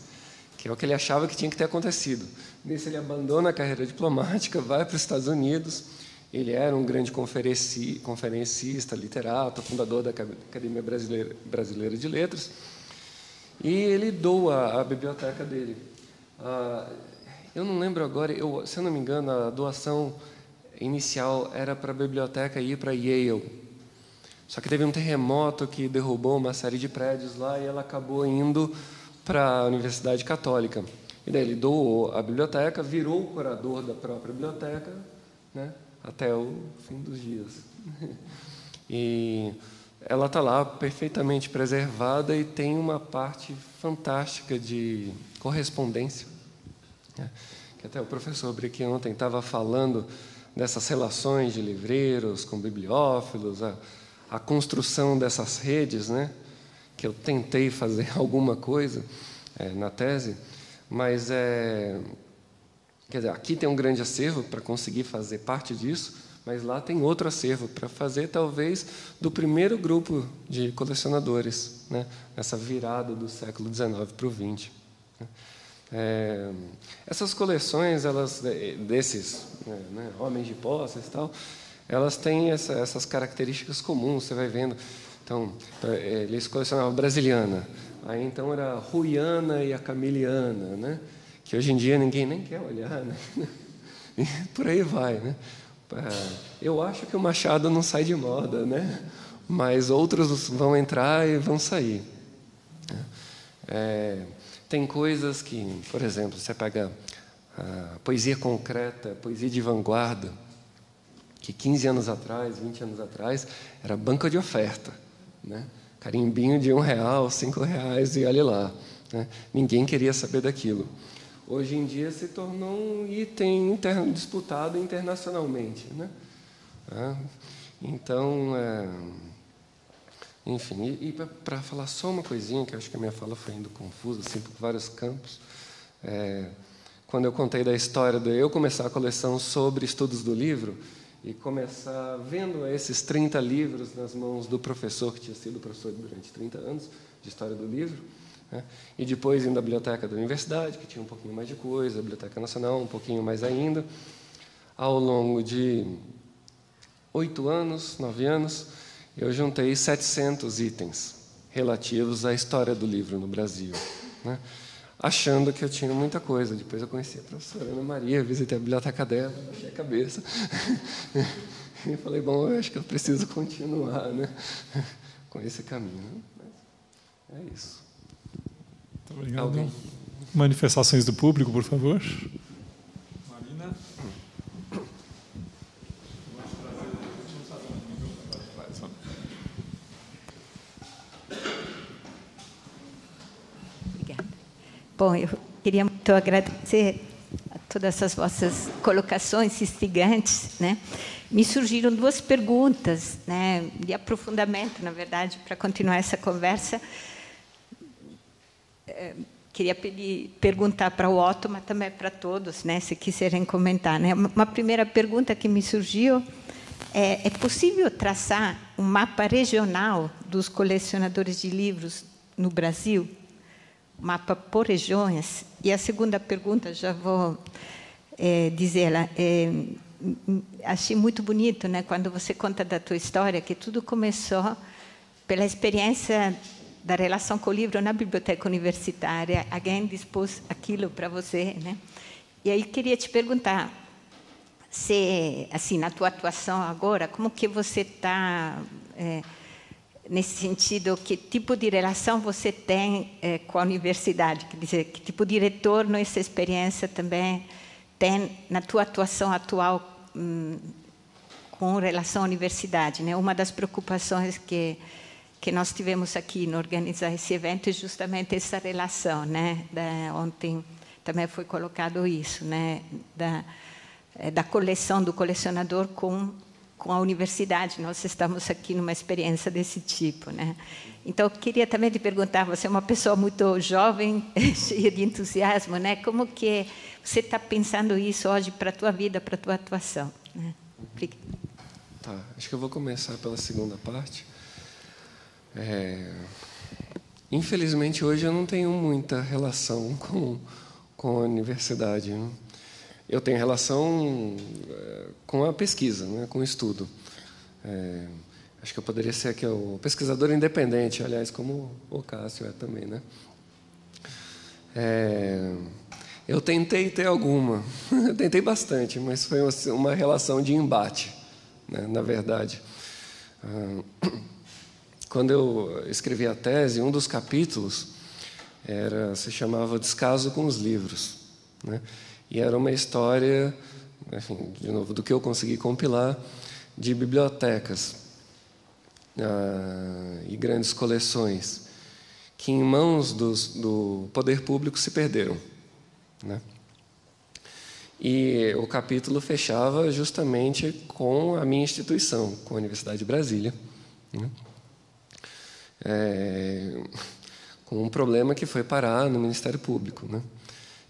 que é o que ele achava que tinha que ter acontecido. Nisso, ele abandona a carreira diplomática, vai para os Estados Unidos. Ele era um grande conferencista, literato, fundador da Academia Brasileira de Letras, e ele doa a biblioteca dele. Eu não lembro agora, se eu não me engano, a doação inicial era para a biblioteca ir para Yale. Só que teve um terremoto que derrubou uma série de prédios lá e ela acabou indo para a Universidade Católica. E daí ele doou a biblioteca, virou o curador da própria biblioteca, né, até o fim dos dias. E ela está lá perfeitamente preservada e tem uma parte fantástica de correspondência, né, que até o professor Brick ontem estava falando dessas relações de livreiros com bibliófilos, a construção dessas redes, né, que eu tentei fazer alguma coisa na tese, mas quer dizer, aqui tem um grande acervo para conseguir fazer parte disso, mas lá tem outro acervo para fazer, talvez, do primeiro grupo de colecionadores, né, nessa virada do século XIX para o XX. Essas coleções, desses homens de posses e tal, elas têm essas características comuns, você vai vendo. Então, eles colecionavam brasiliana, aí então era a ruiana e a camiliana, né, que hoje em dia ninguém nem quer olhar, né? E por aí vai, né? Eu acho que o Machado não sai de moda, né? Mas outros vão entrar e vão sair. Tem coisas que, por exemplo, você pega a poesia concreta, a poesia de vanguarda, que 15 anos atrás, 20 anos atrás, era banca de oferta, né? Carimbinho de R$1, R$5 e olha lá, né? Ninguém queria saber daquilo. Hoje em dia se tornou um item disputado internacionalmente, né? Então, enfim, e para falar só uma coisinha, que eu acho que a minha fala foi indo confusa, assim, por vários campos, quando eu contei da história de eu começar a coleção sobre estudos do livro, e começar vendo esses 30 livros nas mãos do professor, que tinha sido professor durante 30 anos, de História do Livro, né? E depois indo à biblioteca da universidade, que tinha um pouquinho mais de coisa, a Biblioteca Nacional, um pouquinho mais ainda. Ao longo de 8 anos, 9 anos, eu juntei 700 itens relativos à história do livro no Brasil, né? achando que eu tinha muita coisa. Depois eu conheci a professora Ana Maria, visitei a biblioteca dela, baixei a cabeça. E falei, bom, eu acho que eu preciso continuar, né, com esse caminho. Mas é isso. Muito obrigado. Alguém? Manifestações do público, por favor. Marina. Obrigada. Bom, eu queria muito agradecer a todas essas vossas colocações instigantes, né? Me surgiram duas perguntas, né, de aprofundamento, na verdade, para continuar essa conversa. Queria perguntar para o Otto, mas também para todos, né, se quiserem comentar, né? Uma primeira pergunta que me surgiu é possível traçar um mapa regional dos colecionadores de livros no Brasil? Mapa por regiões? E a segunda pergunta, já vou dizê-la, achei muito bonito, né, quando você conta da tua história, que tudo começou pela experiência da relação com o livro na biblioteca universitária. Alguém dispôs aquilo para você, né? E aí queria te perguntar se, assim, na tua atuação agora, como que você está nesse sentido, que tipo de relação você tem com a universidade? Quer dizer, que tipo de retorno essa experiência também tem na tua atuação atual com relação à universidade, né? Uma das preocupações que nós tivemos aqui no organizar esse evento é justamente essa relação, né? Ontem também foi colocado isso, né? Da coleção, do colecionador com a universidade. Nós estamos aqui numa experiência desse tipo, né? Então, eu queria também te perguntar, você é uma pessoa muito jovem, cheia de entusiasmo, né? Como que você está pensando isso hoje para a tua vida, para a tua atuação, né? Tá, acho que eu vou começar pela segunda parte. Infelizmente, hoje eu não tenho muita relação com a universidade, né? Eu tenho relação com a pesquisa, né, com o estudo. Acho que eu poderia ser aqui o pesquisador independente, aliás, como o Cássio é também, né? Eu tentei ter alguma, tentei bastante, mas foi uma relação de embate, né, na verdade. Quando eu escrevi a tese, um dos capítulos se chamava Descaso com os Livros, né? E era uma história, enfim, de novo, do que eu consegui compilar, de bibliotecas e grandes coleções que, em mãos do poder público, se perderam, né? E o capítulo fechava justamente com a minha instituição, com a Universidade de Brasília, né? Com um problema que foi parar no Ministério Público, né?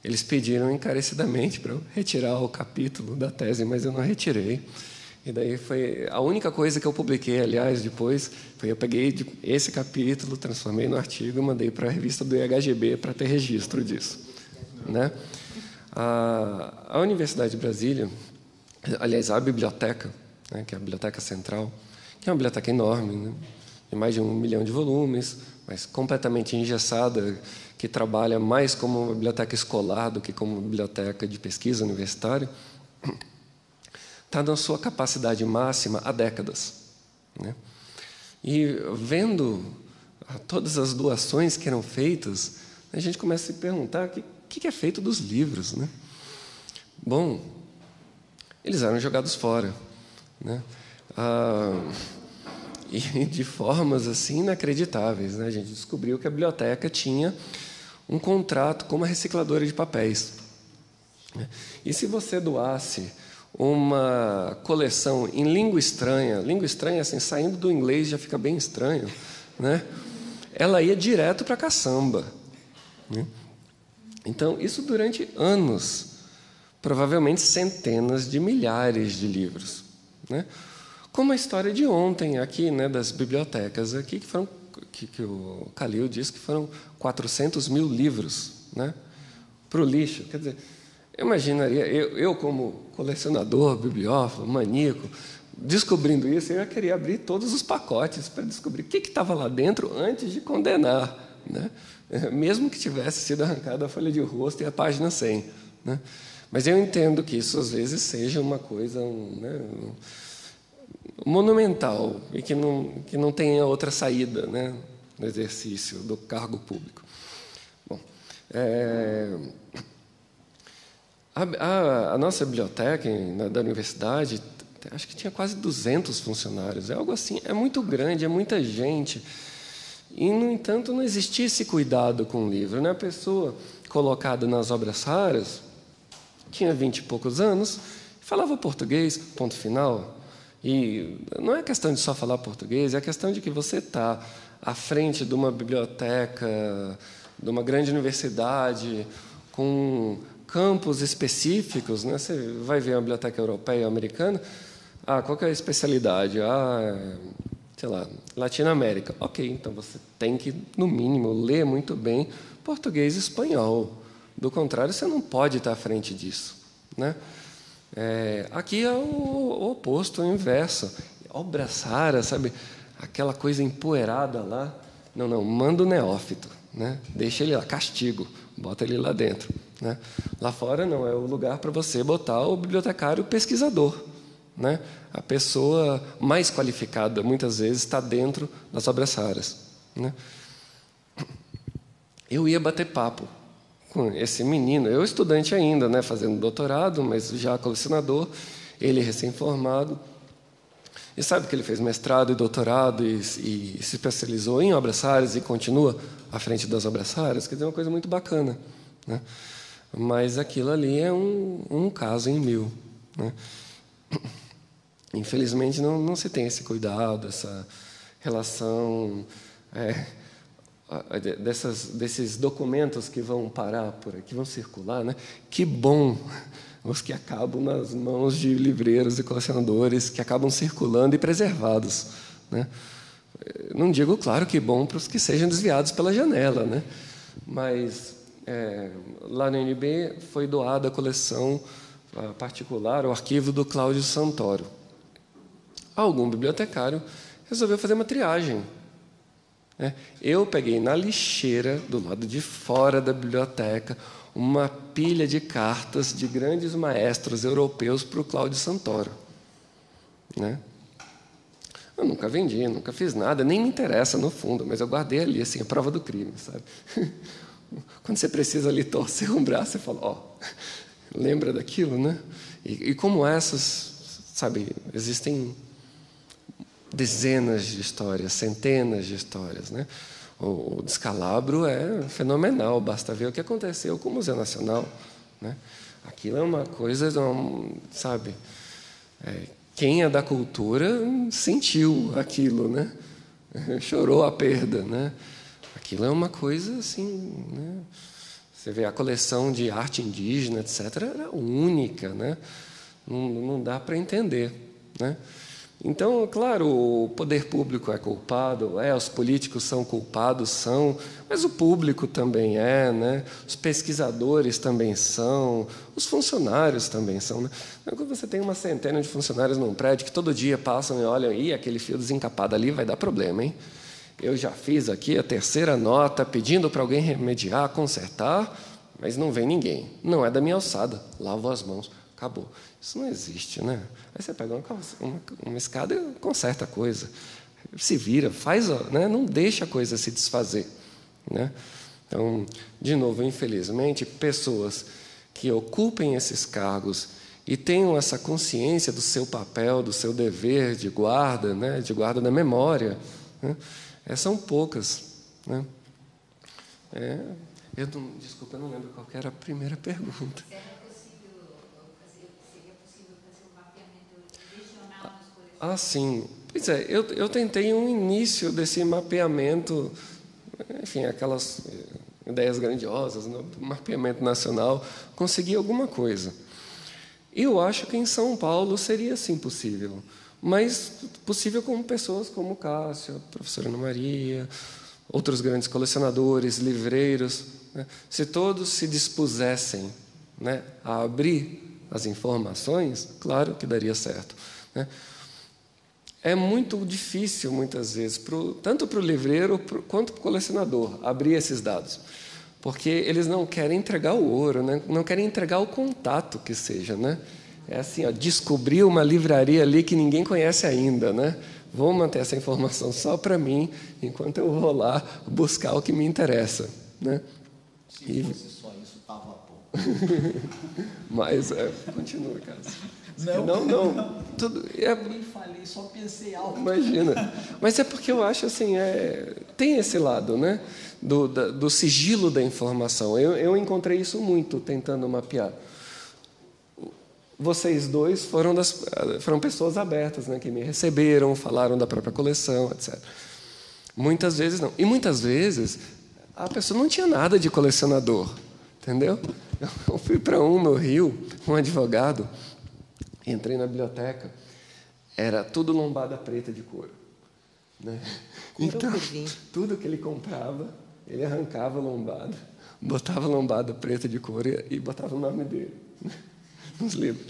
Eles pediram encarecidamente para eu retirar o capítulo da tese, mas eu não retirei. E daí foi a única coisa que eu publiquei, aliás, depois, foi eu peguei esse capítulo, transformei no artigo e mandei para a revista do IHGB para ter registro disso, né? A Universidade de Brasília, aliás, a biblioteca, né, que é a Biblioteca Central, que é uma biblioteca enorme, né? Tem mais de 1 milhão de volumes, mas completamente engessada, que trabalha mais como uma biblioteca escolar do que como uma biblioteca de pesquisa universitária, está na sua capacidade máxima há décadas, né? E vendo todas as doações que eram feitas, a gente começa a se perguntar o que é feito dos livros, né? Bom, eles eram jogados fora, né? E de formas assim inacreditáveis, né? A gente descobriu que a biblioteca tinha um contrato com uma recicladora de papéis. E se você doasse uma coleção em língua estranha assim, saindo do inglês já fica bem estranho, né? Ela ia direto para a caçamba, né? Então, isso durante anos, provavelmente centenas de milhares de livros, né? Como a história de ontem aqui, né, das bibliotecas aqui, que o Calil disse que foram 400 mil livros, né, para o lixo. Quer dizer, eu imaginaria, eu como colecionador, bibliófilo, maníaco, descobrindo isso, eu ia querer abrir todos os pacotes para descobrir o que estava lá dentro antes de condenar, né? Mesmo que tivesse sido arrancada a folha de rosto e a página 100, né? Mas eu entendo que isso, às vezes, seja uma coisa monumental e que não tenha outra saída, né, no exercício do cargo público. Bom, a nossa biblioteca da universidade, acho que tinha quase 200 funcionários. É algo assim, é muito grande, é muita gente. E, no entanto, não existia esse cuidado com o livro, né? A pessoa colocada nas obras raras tinha 20 e poucos anos, falava português, ponto final. E não é questão de só falar português, é a questão de que você está à frente de uma biblioteca, de uma grande universidade, com campos específicos, né? Você vai ver a biblioteca europeia, americana, qual que é a especialidade? Sei lá, Latinoamérica. Ok, então você tem que, no mínimo, ler muito bem português e espanhol. Do contrário, você não pode estar à frente disso, né? Aqui é o oposto, o inverso. Obras raras, sabe? Aquela coisa empoeirada lá. Não, manda o neófito, né? Deixa ele lá, castigo, bota ele lá dentro, né? Lá fora, não, é o lugar para você botar o bibliotecário pesquisador, né? A pessoa mais qualificada, muitas vezes, está dentro das obras raras, né? Eu ia bater papo com esse menino, eu estudante ainda, né, fazendo doutorado, mas já colecionador, ele recém-formado. E sabe que ele fez mestrado e doutorado e se especializou em obras raras e continua à frente das obras raras? Quer dizer, uma coisa muito bacana, né? Mas aquilo ali é um caso em 1000, né? Infelizmente, não se tem esse cuidado, essa relação... desses documentos que vão parar por aqui, que vão circular, né? Que bom os que acabam nas mãos de livreiros e colecionadores, que acabam circulando e preservados, né? Não digo, claro, que bom para os que sejam desviados pela janela, né? Mas lá no UNB foi doada a coleção particular, o arquivo do Cláudio Santoro. Algum bibliotecário resolveu fazer uma triagem. Eu peguei na lixeira, do lado de fora da biblioteca, uma pilha de cartas de grandes maestros europeus para o Cláudio Santoro, né? Eu nunca vendi, nunca fiz nada, nem me interessa no fundo, mas eu guardei ali, assim, a prova do crime, sabe? Quando você precisa ali torcer um braço, você fala, lembra daquilo, né? E como essas, sabe, existem dezenas de histórias, centenas de histórias, né? O descalabro é fenomenal, basta ver o que aconteceu com o Museu Nacional, né? Aquilo é uma coisa, sabe? Quem é da cultura sentiu aquilo, né? Chorou a perda, né? Aquilo é uma coisa assim, né? Você vê a coleção de arte indígena, etc., era única, né? Não dá para entender, né? Então, claro, o poder público é culpado, os políticos são culpados, mas o público também né? Os pesquisadores também são, os funcionários também são, né? Quando você tem uma centena de funcionários num prédio que todo dia passam e olham, aquele fio desencapado ali vai dar problema, hein? Eu já fiz aqui a 3ª nota pedindo para alguém remediar, consertar, mas não vem ninguém. Não é da minha alçada, lavo as mãos, acabou. Isso não existe, né? Aí você pega uma escada e conserta a coisa. Se vira, faz, né? Não deixa a coisa se desfazer, né? Então, de novo, infelizmente, pessoas que ocupem esses cargos e tenham essa consciência do seu papel, do seu dever de guarda, né? De guarda da memória, né? São poucas, né? Desculpa, eu não lembro qual era a primeira pergunta. Sim. Pois eu tentei um início desse mapeamento, enfim, aquelas ideias grandiosas, no mapeamento nacional, consegui alguma coisa. Eu acho que em São Paulo seria, sim, possível, mas possível com pessoas como Cássio, a professora Ana Maria, outros grandes colecionadores, livreiros, né? Se todos se dispusessem, né, a abrir as informações, claro que daria certo, né? é muito difícil, muitas vezes, tanto para o livreiro quanto para o colecionador, abrir esses dados. Porque eles não querem entregar o ouro, né? Não querem entregar o contato que seja. Né? É assim, ó, descobrir uma livraria ali que ninguém conhece ainda. Né? Vou manter essa informação só para mim, enquanto eu vou lá buscar o que me interessa. Né? Se fosse só isso, estava bom. Mas, continua, Cássio. Não. Tudo, Eu nem falei, só pensei algo. Imagina. Mas é porque eu acho assim, tem esse lado, né? Do sigilo da informação. Eu encontrei isso muito tentando mapear. Vocês dois foram pessoas abertas, né? Que me receberam, falaram da própria coleção, etc. Muitas vezes não. E muitas vezes a pessoa não tinha nada de colecionador, entendeu? Eu fui para no Rio, um advogado. Entrei na biblioteca, era tudo lombada preta de couro. Né? Então, tudo que ele comprava, ele arrancava a lombada, botava a lombada preta de couro e botava o nome dele nos livros.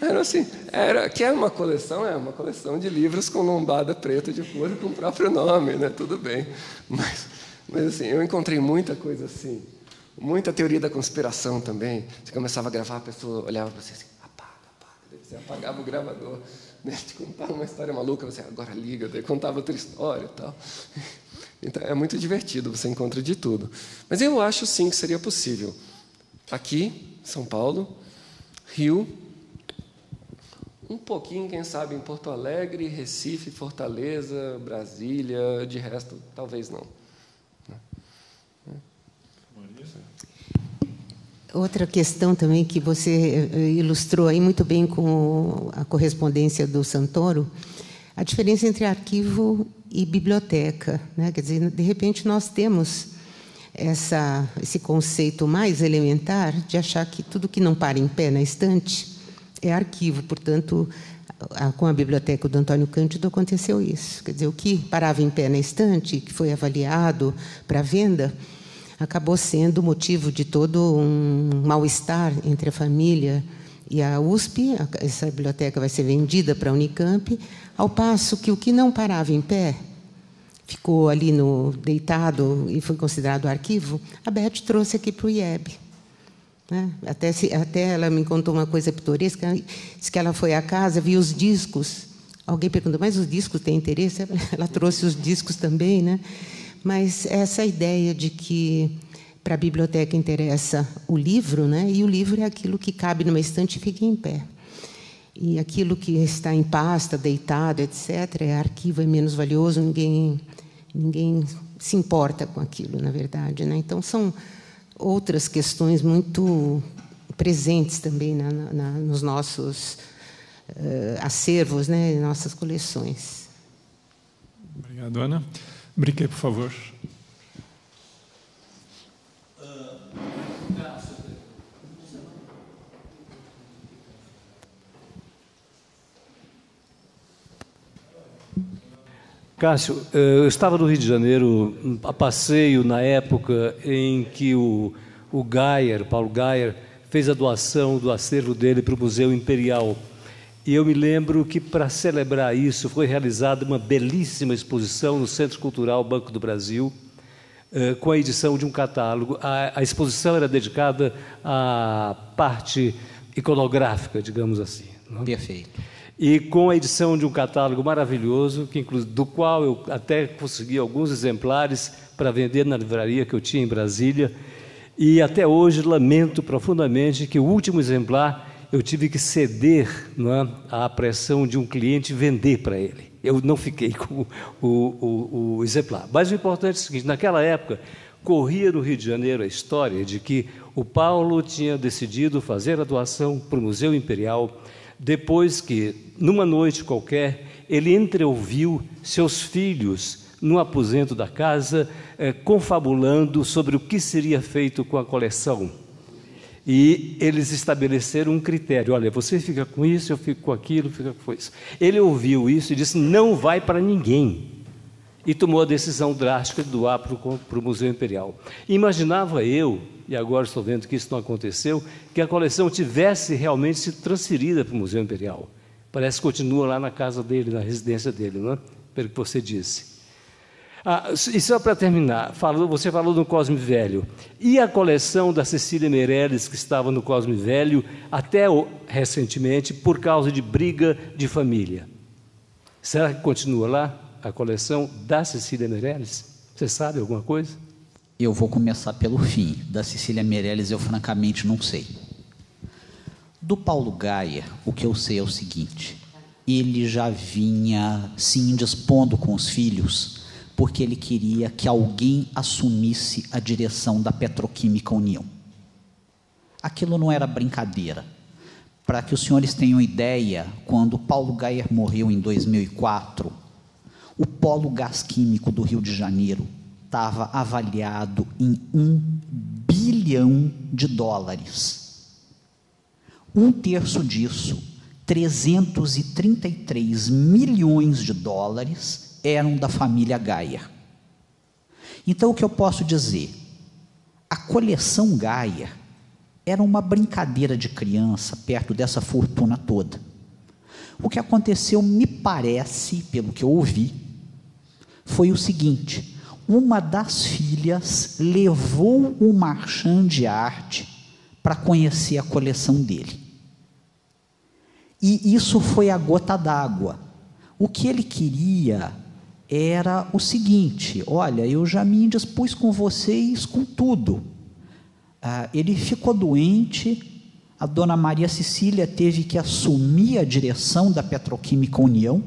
Era assim, que é uma coleção de livros com lombada preta de couro com o próprio nome, né? Tudo bem. Mas assim, eu encontrei muita coisa assim, muita teoria da conspiração também. Você começava a gravar, a pessoa olhava para você assim, você apagava o gravador, né? Te contava uma história maluca, você agora liga, daí contava outra história e tal. Então, é muito divertido, você encontra de tudo. Mas eu acho, sim, que seria possível. Aqui, São Paulo, Rio, um pouquinho, quem sabe, em Porto Alegre, Recife, Fortaleza, Brasília, de resto, talvez não. Outra questão também que você ilustrou aí muito bem com a correspondência do Santoro, a diferença entre arquivo e biblioteca, né? Quer dizer, de repente nós temos esse conceito mais elementar de achar que tudo que não para em pé na estante é arquivo. Portanto, com a biblioteca do Antônio Cândido aconteceu isso. Quer dizer, o que parava em pé na estante, que foi avaliado para venda, acabou sendo motivo de todo um mal-estar entre a família e a USP. Essa biblioteca vai ser vendida para a Unicamp, ao passo que o que não parava em pé ficou ali deitado e foi considerado arquivo. A Beth trouxe aqui para o IEB. Né? Até ela me contou uma coisa pitoresca, disse que ela foi à casa, viu os discos. Alguém perguntou, mas os discos têm interesse? Ela trouxe os discos também, né? Mas essa ideia de que para a biblioteca interessa o livro, né? E o livro é aquilo que cabe numa estante e fica em pé. E aquilo que está em pasta, deitado, etc., é arquivo, é menos valioso, ninguém se importa com aquilo, na verdade. Né? Então, são outras questões muito presentes também nos nossos acervos, né? Nossas coleções. Obrigado, Ana. Briquet, por favor. Cássio, eu estava no Rio de Janeiro a passeio na época em que o Paulo Geyer, fez a doação do acervo dele para o Museu Imperial. E eu me lembro que, para celebrar isso, foi realizada uma belíssima exposição no Centro Cultural Banco do Brasil, com a edição de um catálogo. A exposição era dedicada à parte iconográfica, digamos assim. Não? Perfeito. E com a edição de um catálogo maravilhoso, do qual eu até consegui alguns exemplares para vender na livraria que eu tinha em Brasília. E até hoje lamento profundamente que o último exemplar eu tive que ceder, não é, à pressão de um cliente e vender para ele. Eu não fiquei com o exemplar. Mas o importante é o seguinte, naquela época, corria no Rio de Janeiro a história de que o Paulo tinha decidido fazer a doação para o Museu Imperial, depois que, numa noite qualquer, ele entreouviu seus filhos, no aposento da casa, confabulando sobre o que seria feito com a coleção. E eles estabeleceram um critério, olha, você fica com isso, eu fico com aquilo, fica com isso. Ele ouviu isso e disse, não vai para ninguém. E tomou a decisão drástica de doar para o Museu Imperial. Imaginava eu, e agora estou vendo que isso não aconteceu, que a coleção tivesse realmente sido transferida para o Museu Imperial, Parece que continua lá na casa dele, na residência dele, não é? Pelo que você disse. E só para terminar, você falou do Cosme Velho. E a coleção da Cecília Meirelles, que estava no Cosme Velho até recentemente, por causa de briga de família? Será que continua lá a coleção da Cecília Meirelles? Você sabe alguma coisa? Eu vou começar pelo fim. Da Cecília Meirelles eu francamente não sei. Do Paulo Gaia, o que eu sei é o seguinte: ele já vinha se indispondo com os filhos porque ele queria que alguém assumisse a direção da Petroquímica União. Aquilo não era brincadeira. Para que os senhores tenham ideia, quando Paulo Gaia morreu em 2004, o polo gás químico do Rio de Janeiro estava avaliado em $1 bilhão. Um terço disso, 333 milhões de dólares, eram da família Gaia. Então, o que eu posso dizer? A coleção Gaia era uma brincadeira de criança perto dessa fortuna toda. O que aconteceu, me parece, pelo que eu ouvi, foi o seguinte: uma das filhas levou o marchand de arte para conhecer a coleção dele. E isso foi a gota d'água. O que ele queria era o seguinte: olha, eu já me indispus com vocês com tudo. Ele ficou doente, a dona Maria Cecília teve que assumir a direção da Petroquímica União,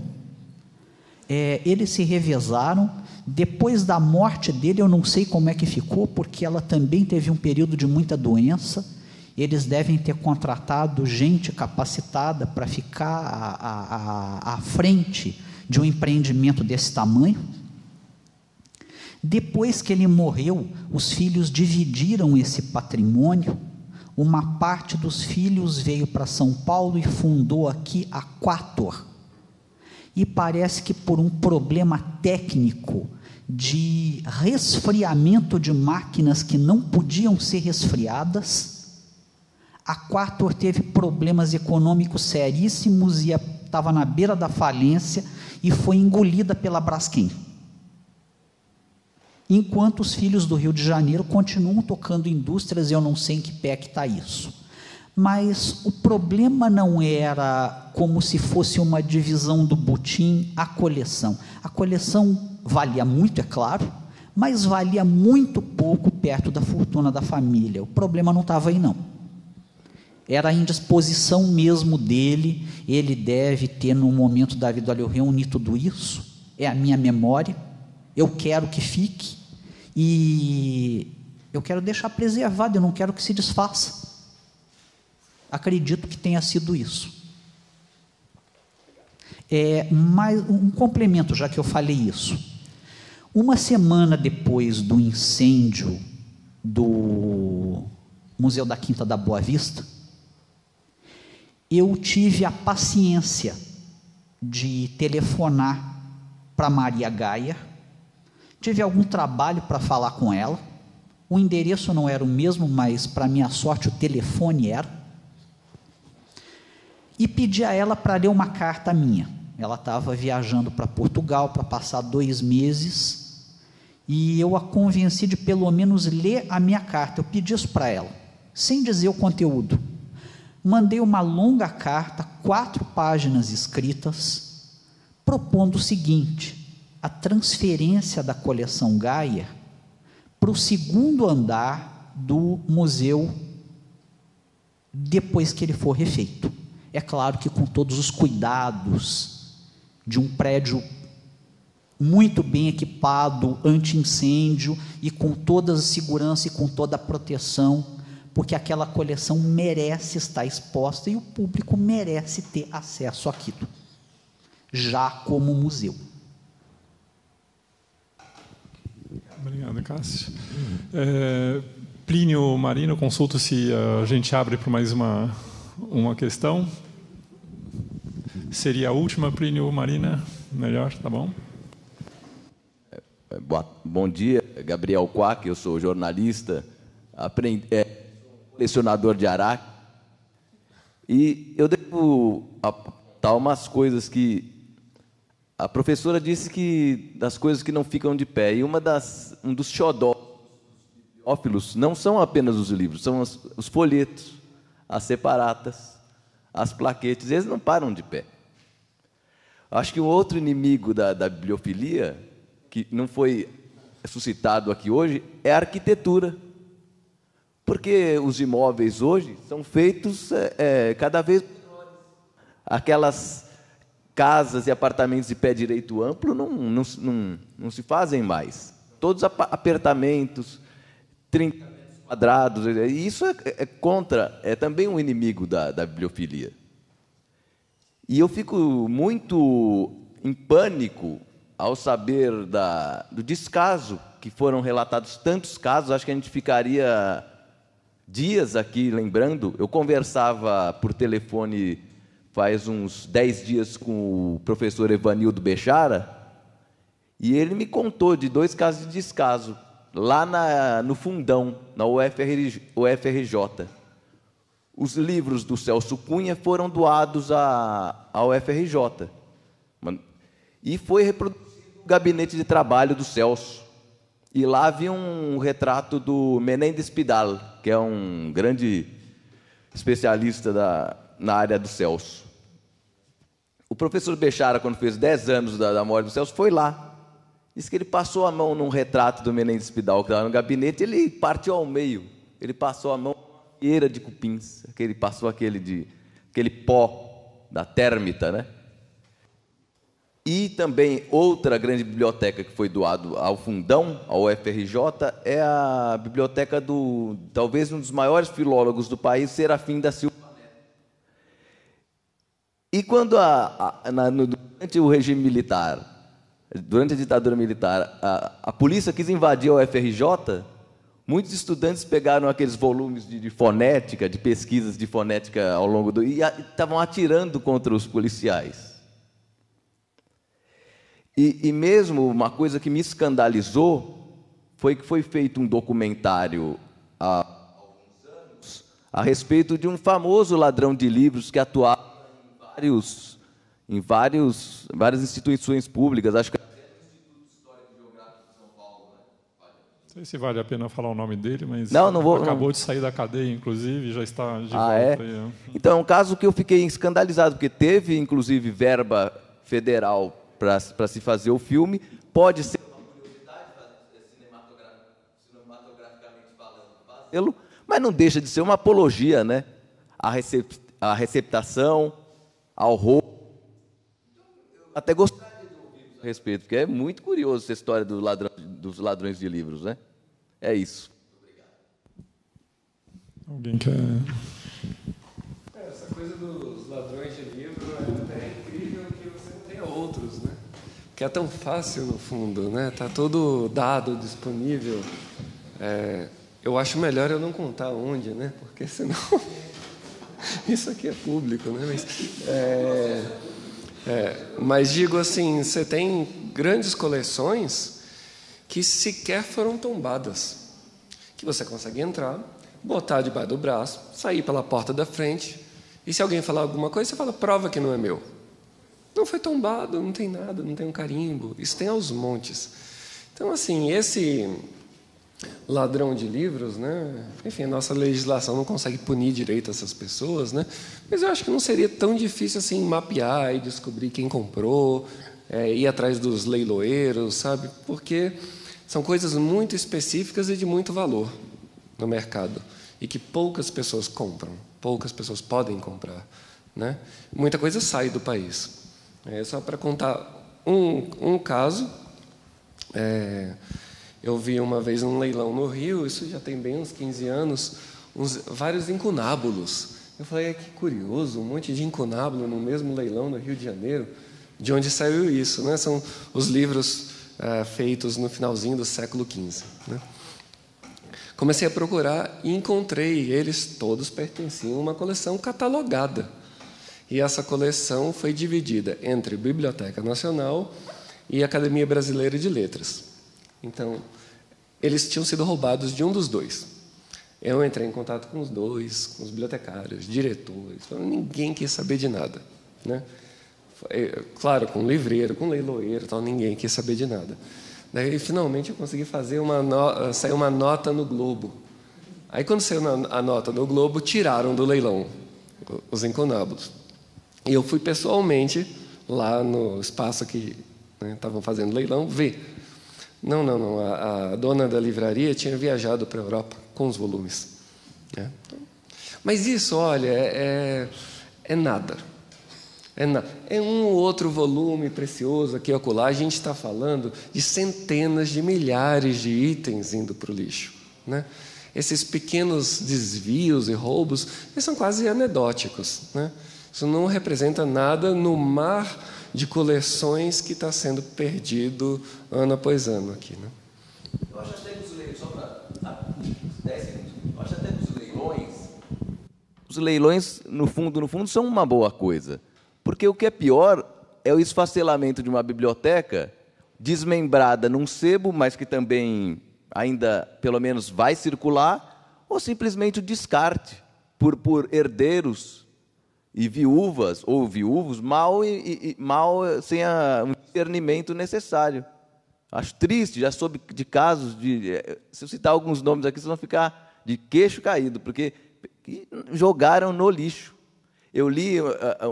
eles se revezaram. Depois da morte dele, eu não sei como é que ficou, porque ela também teve um período de muita doença. Eles devem ter contratado gente capacitada para ficar à frente de um empreendimento desse tamanho. Depois que ele morreu, os filhos dividiram esse patrimônio. Uma parte dos filhos veio para São Paulo e fundou aqui a Quator. E parece que por um problema técnico de resfriamento de máquinas que não podiam ser resfriadas, a Quator teve problemas econômicos seríssimos e estava na beira da falência e foi engolida pela Braskem. Enquanto os filhos do Rio de Janeiro continuam tocando indústrias, eu não sei em que pé que está isso. Mas o problema não era como se fosse uma divisão do butim, a coleção. A coleção valia muito, é claro, mas valia muito pouco perto da fortuna da família. O problema não estava aí, não. Era a indisposição mesmo dele. Ele deve ter, no momento da vida, olha, eu reuni tudo isso, é a minha memória, eu quero que fique, e eu quero deixar preservado, eu não quero que se desfaça. Acredito que tenha sido isso. Mais um complemento, já que eu falei isso. Uma semana depois do incêndio do Museu da Quinta da Boa Vista, eu tive a paciência de telefonar para Maria Gaia. Tive algum trabalho para falar com ela. O endereço não era o mesmo, mas, para minha sorte, o telefone era. E pedi a ela para ler uma carta minha. Ela estava viajando para Portugal para passar 2 meses, e eu a convenci de pelo menos ler a minha carta. Eu pedi isso para ela, sem dizer o conteúdo. Mandei uma longa carta, 4 páginas escritas, propondo o seguinte: a transferência da coleção Gaia para o 2º andar do museu, depois que ele for refeito. É claro que com todos os cuidados de um prédio muito bem equipado, anti-incêndio, e com toda a segurança e com toda a proteção, porque aquela coleção merece estar exposta e o público merece ter acesso àquilo, já como museu. Obrigado, Cássio. Plínio Marino, consulto se a gente abre para mais uma questão. Seria a última, Plínio Marina? Melhor, tá bom? Bom dia, Gabriel Quack, eu sou jornalista, colecionador de araque, e eu devo notar umas coisas que a professora disse que das coisas que não ficam de pé. E um dos xodófilos não são apenas os livros, são os folhetos, as separatas, as plaquetes. Eles não param de pé. Acho que um outro inimigo da bibliofilia, que não foi suscitado aqui hoje, é a arquitetura. Porque os imóveis hoje são feitos cada vez melhores. Aquelas casas e apartamentos de pé direito amplo não se fazem mais. Todos apertamentos, 30 metros quadrados. E isso é também um inimigo da bibliofilia. E eu fico muito em pânico ao saber do descaso, que foram relatados tantos casos. Acho que a gente ficaria dias aqui lembrando. Eu conversava por telefone faz uns 10 dias com o professor Evanildo Bechara, e ele me contou de 2 casos de descaso, lá no Fundão, na UFRJ. Os livros do Celso Cunha foram doados à UFRJ. E foi reproduzido no gabinete de trabalho do Celso. E lá havia um retrato do Menéndez Pidal, que é um grande especialista na área do Celso. O professor Bechara, quando fez 10 anos da morte do Celso, foi lá. Disse que ele passou a mão num retrato do Menéndez Pidal, que estava no gabinete, ele partiu ao meio. Ele passou a mão numa fieira de cupins. Passou aquele pó da térmita, né? E também outra grande biblioteca que foi doada ao Fundão, ao UFRJ, é a biblioteca talvez um dos maiores filólogos do país, Serafim da Silva Neto. E quando durante o regime militar, durante a ditadura militar, a polícia quis invadir a UFRJ, muitos estudantes pegaram aqueles volumes de fonética, de pesquisas de fonética ao longo e estavam atirando contra os policiais. E mesmo uma coisa que me escandalizou foi que foi feito um documentário há alguns anos a respeito de um famoso ladrão de livros que atuava em várias instituições públicas. Acho que é o Instituto Histórico e Geográfico de São Paulo, né? Não sei se vale a pena falar o nome dele, mas acabou de sair da cadeia, inclusive, já está de volta. É? Aí. Então, é um caso que eu fiquei escandalizado, porque teve, inclusive, verba federal para se fazer o filme. Pode ser uma curiosidade, cinematograficamente falando, fazê-lo, mas não deixa de ser uma apologia, né? À receptação, ao roubo. Eu até gostaria de ouvir a respeito, porque é muito curioso essa história dos ladrões de livros, né? É isso. Obrigado. Alguém quer... Essa coisa dos ladrões de livro é até incrível que você não tenha outros, né? Que é tão fácil, no fundo, né? Está todo dado, disponível. Eu acho melhor eu não contar onde, né? Porque senão... Isso aqui é público, né? Mas digo assim, você tem grandes coleções que sequer foram tombadas. Que você consegue entrar, botar debaixo do braço, sair pela porta da frente, e se alguém falar alguma coisa, você fala, prova que não é meu. Não foi tombado, não tem nada, não tem um carimbo. Isso tem aos montes. Então, assim, esse ladrão de livros, né? Enfim, a nossa legislação não consegue punir direito essas pessoas, né? Mas eu acho que não seria tão difícil assim mapear e descobrir quem comprou, ir atrás dos leiloeiros, sabe? Porque são coisas muito específicas e de muito valor no mercado e que poucas pessoas compram, poucas pessoas podem comprar, né? Muita coisa sai do país. Só para contar um caso, eu vi uma vez um leilão no Rio, isso já tem bem uns 15 anos, vários incunábulos. Eu falei, que curioso, um monte de incunábulo no mesmo leilão no Rio de Janeiro. De onde saiu isso, né? São os livros feitos no finalzinho do século XV. Né? Comecei a procurar e encontrei, eles todos pertenciam a uma coleção catalogada. E essa coleção foi dividida entre Biblioteca Nacional e Academia Brasileira de Letras. Então, eles tinham sido roubados de um dos dois. Eu entrei em contato com os dois, com os bibliotecários, diretores, ninguém quis saber de nada, né? Claro, com livreiro, com leiloeiro, tal, ninguém quis saber de nada. Daí, finalmente, eu consegui fazer sair uma nota no Globo. Aí, quando saiu a nota no Globo, tiraram do leilão os incunábulos. E eu fui pessoalmente lá no espaço que estavam fazendo leilão ver. Não. A dona da livraria tinha viajado para a Europa com os volumes. Mas isso, olha, é nada. É um ou outro volume precioso aqui e acolá. A gente está falando de centenas de milhares de itens indo para o lixo. Esses pequenos desvios e roubos, eles são quase anedóticos. Isso não representa nada no mar de coleções que está sendo perdido ano após ano aqui. Eu acho até que os leilões, só para 10 segundos, eu acho até que os leilões, no fundo, são uma boa coisa. Porque o que é pior é o esfacelamento de uma biblioteca desmembrada num sebo, mas que também ainda, pelo menos, vai circular, ou simplesmente o descarte por herdeiros e viúvas ou viúvos mal sem o discernimento necessário. Acho triste, já soube de casos se eu citar alguns nomes aqui, vocês vão ficar de queixo caído, porque jogaram no lixo. Eu li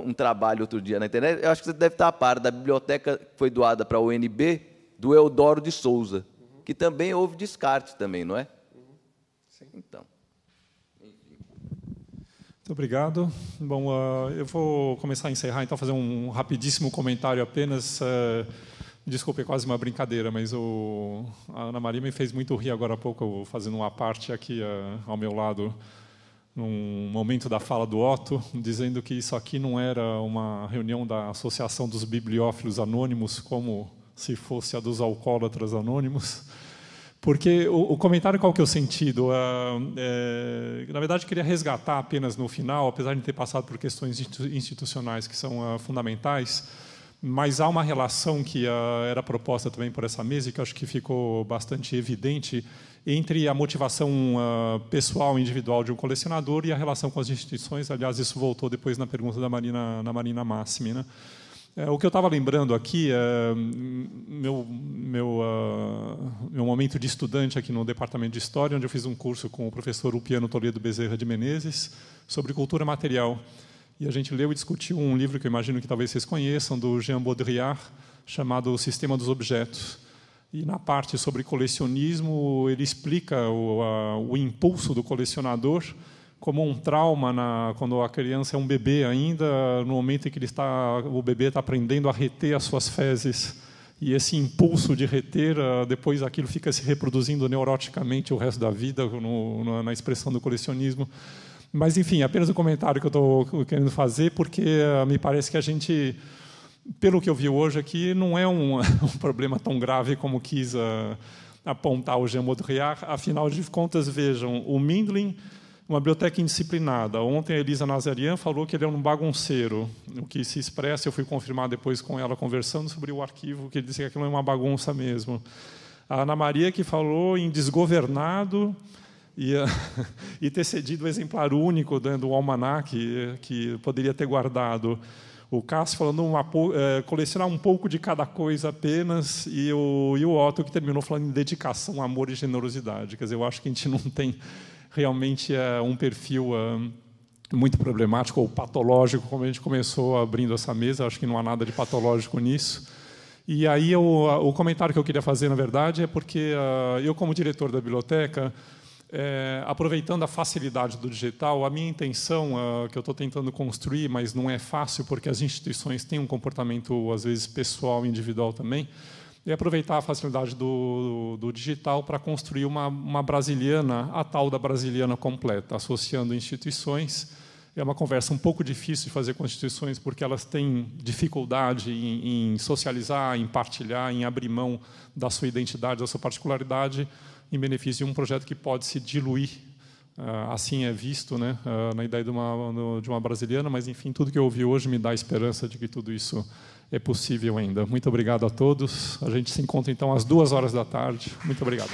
um trabalho outro dia na internet, eu acho que você deve estar a par, da biblioteca que foi doada para a UNB, do Eudoro de Souza, que também houve descarte também, não é? Sim. Então. Muito obrigado. Bom, eu vou começar a encerrar, então, fazer um rapidíssimo comentário apenas. Desculpe, é quase uma brincadeira, mas a Ana Maria me fez muito rir agora há pouco, fazendo uma parte aqui ao meu lado, num momento da fala do Otto, dizendo que isso aqui não era uma reunião da Associação dos Bibliófilos Anônimos, como se fosse a dos Alcoólatras Anônimos. Porque o comentário, qual que é o sentido? Na verdade, eu queria resgatar apenas no final, apesar de ter passado por questões institucionais que são fundamentais, mas há uma relação que era proposta também por essa mesa e que acho que ficou bastante evidente entre a motivação pessoal, individual de um colecionador e a relação com as instituições. Aliás, isso voltou depois na pergunta da Marina Massimi, O que eu estava lembrando aqui, meu momento de estudante aqui no Departamento de História, onde eu fiz um curso com o professor Ulpiano Toledo Bezerra de Menezes sobre cultura material. E a gente leu e discutiu um livro que eu imagino que talvez vocês conheçam, do Jean Baudrillard, chamado O Sistema dos Objetos. E na parte sobre colecionismo, ele explica o impulso do colecionador como um trauma quando a criança é um bebê ainda, no momento em que o bebê está aprendendo a reter as suas fezes. E esse impulso de reter, depois aquilo fica se reproduzindo neuroticamente o resto da vida, na expressão do colecionismo. Mas, enfim, apenas um comentário que eu estou querendo fazer, porque me parece que a gente, pelo que eu vi hoje aqui, não é um problema tão grave como quis apontar o Jean Baudrillard. Afinal de contas, vejam, o Mindlin, uma biblioteca indisciplinada. Ontem a Elisa Nazarian falou que ele é um bagunceiro. O que se expressa, eu fui confirmar depois com ela, conversando sobre o arquivo, que ele disse que aquilo é uma bagunça mesmo. A Ana Maria, que falou em desgovernado e ter cedido o exemplar único do almanaque que poderia ter guardado. O Cássio falando colecionar um pouco de cada coisa apenas, e o Otto, que terminou falando em dedicação, amor e generosidade. Quer dizer, eu acho que a gente não tem realmente um perfil muito problemático ou patológico, como a gente começou abrindo essa mesa. Acho que não há nada de patológico nisso. E aí o comentário que eu queria fazer, na verdade, é porque eu, como diretor da biblioteca, aproveitando a facilidade do digital, a minha intenção, que eu estou tentando construir, mas não é fácil porque as instituições têm um comportamento, às vezes, pessoal e individual também, é aproveitar a facilidade do digital para construir uma brasiliana, a tal da brasiliana completa, associando instituições. É uma conversa um pouco difícil de fazer com instituições, porque elas têm dificuldade em socializar, em partilhar, em abrir mão da sua identidade, da sua particularidade, em benefício de um projeto que pode se diluir, assim é visto, na ideia de uma brasiliana, mas, enfim, tudo que eu ouvi hoje me dá a esperança de que tudo isso é possível ainda. Muito obrigado a todos. A gente se encontra, então, às 14h. Muito obrigado.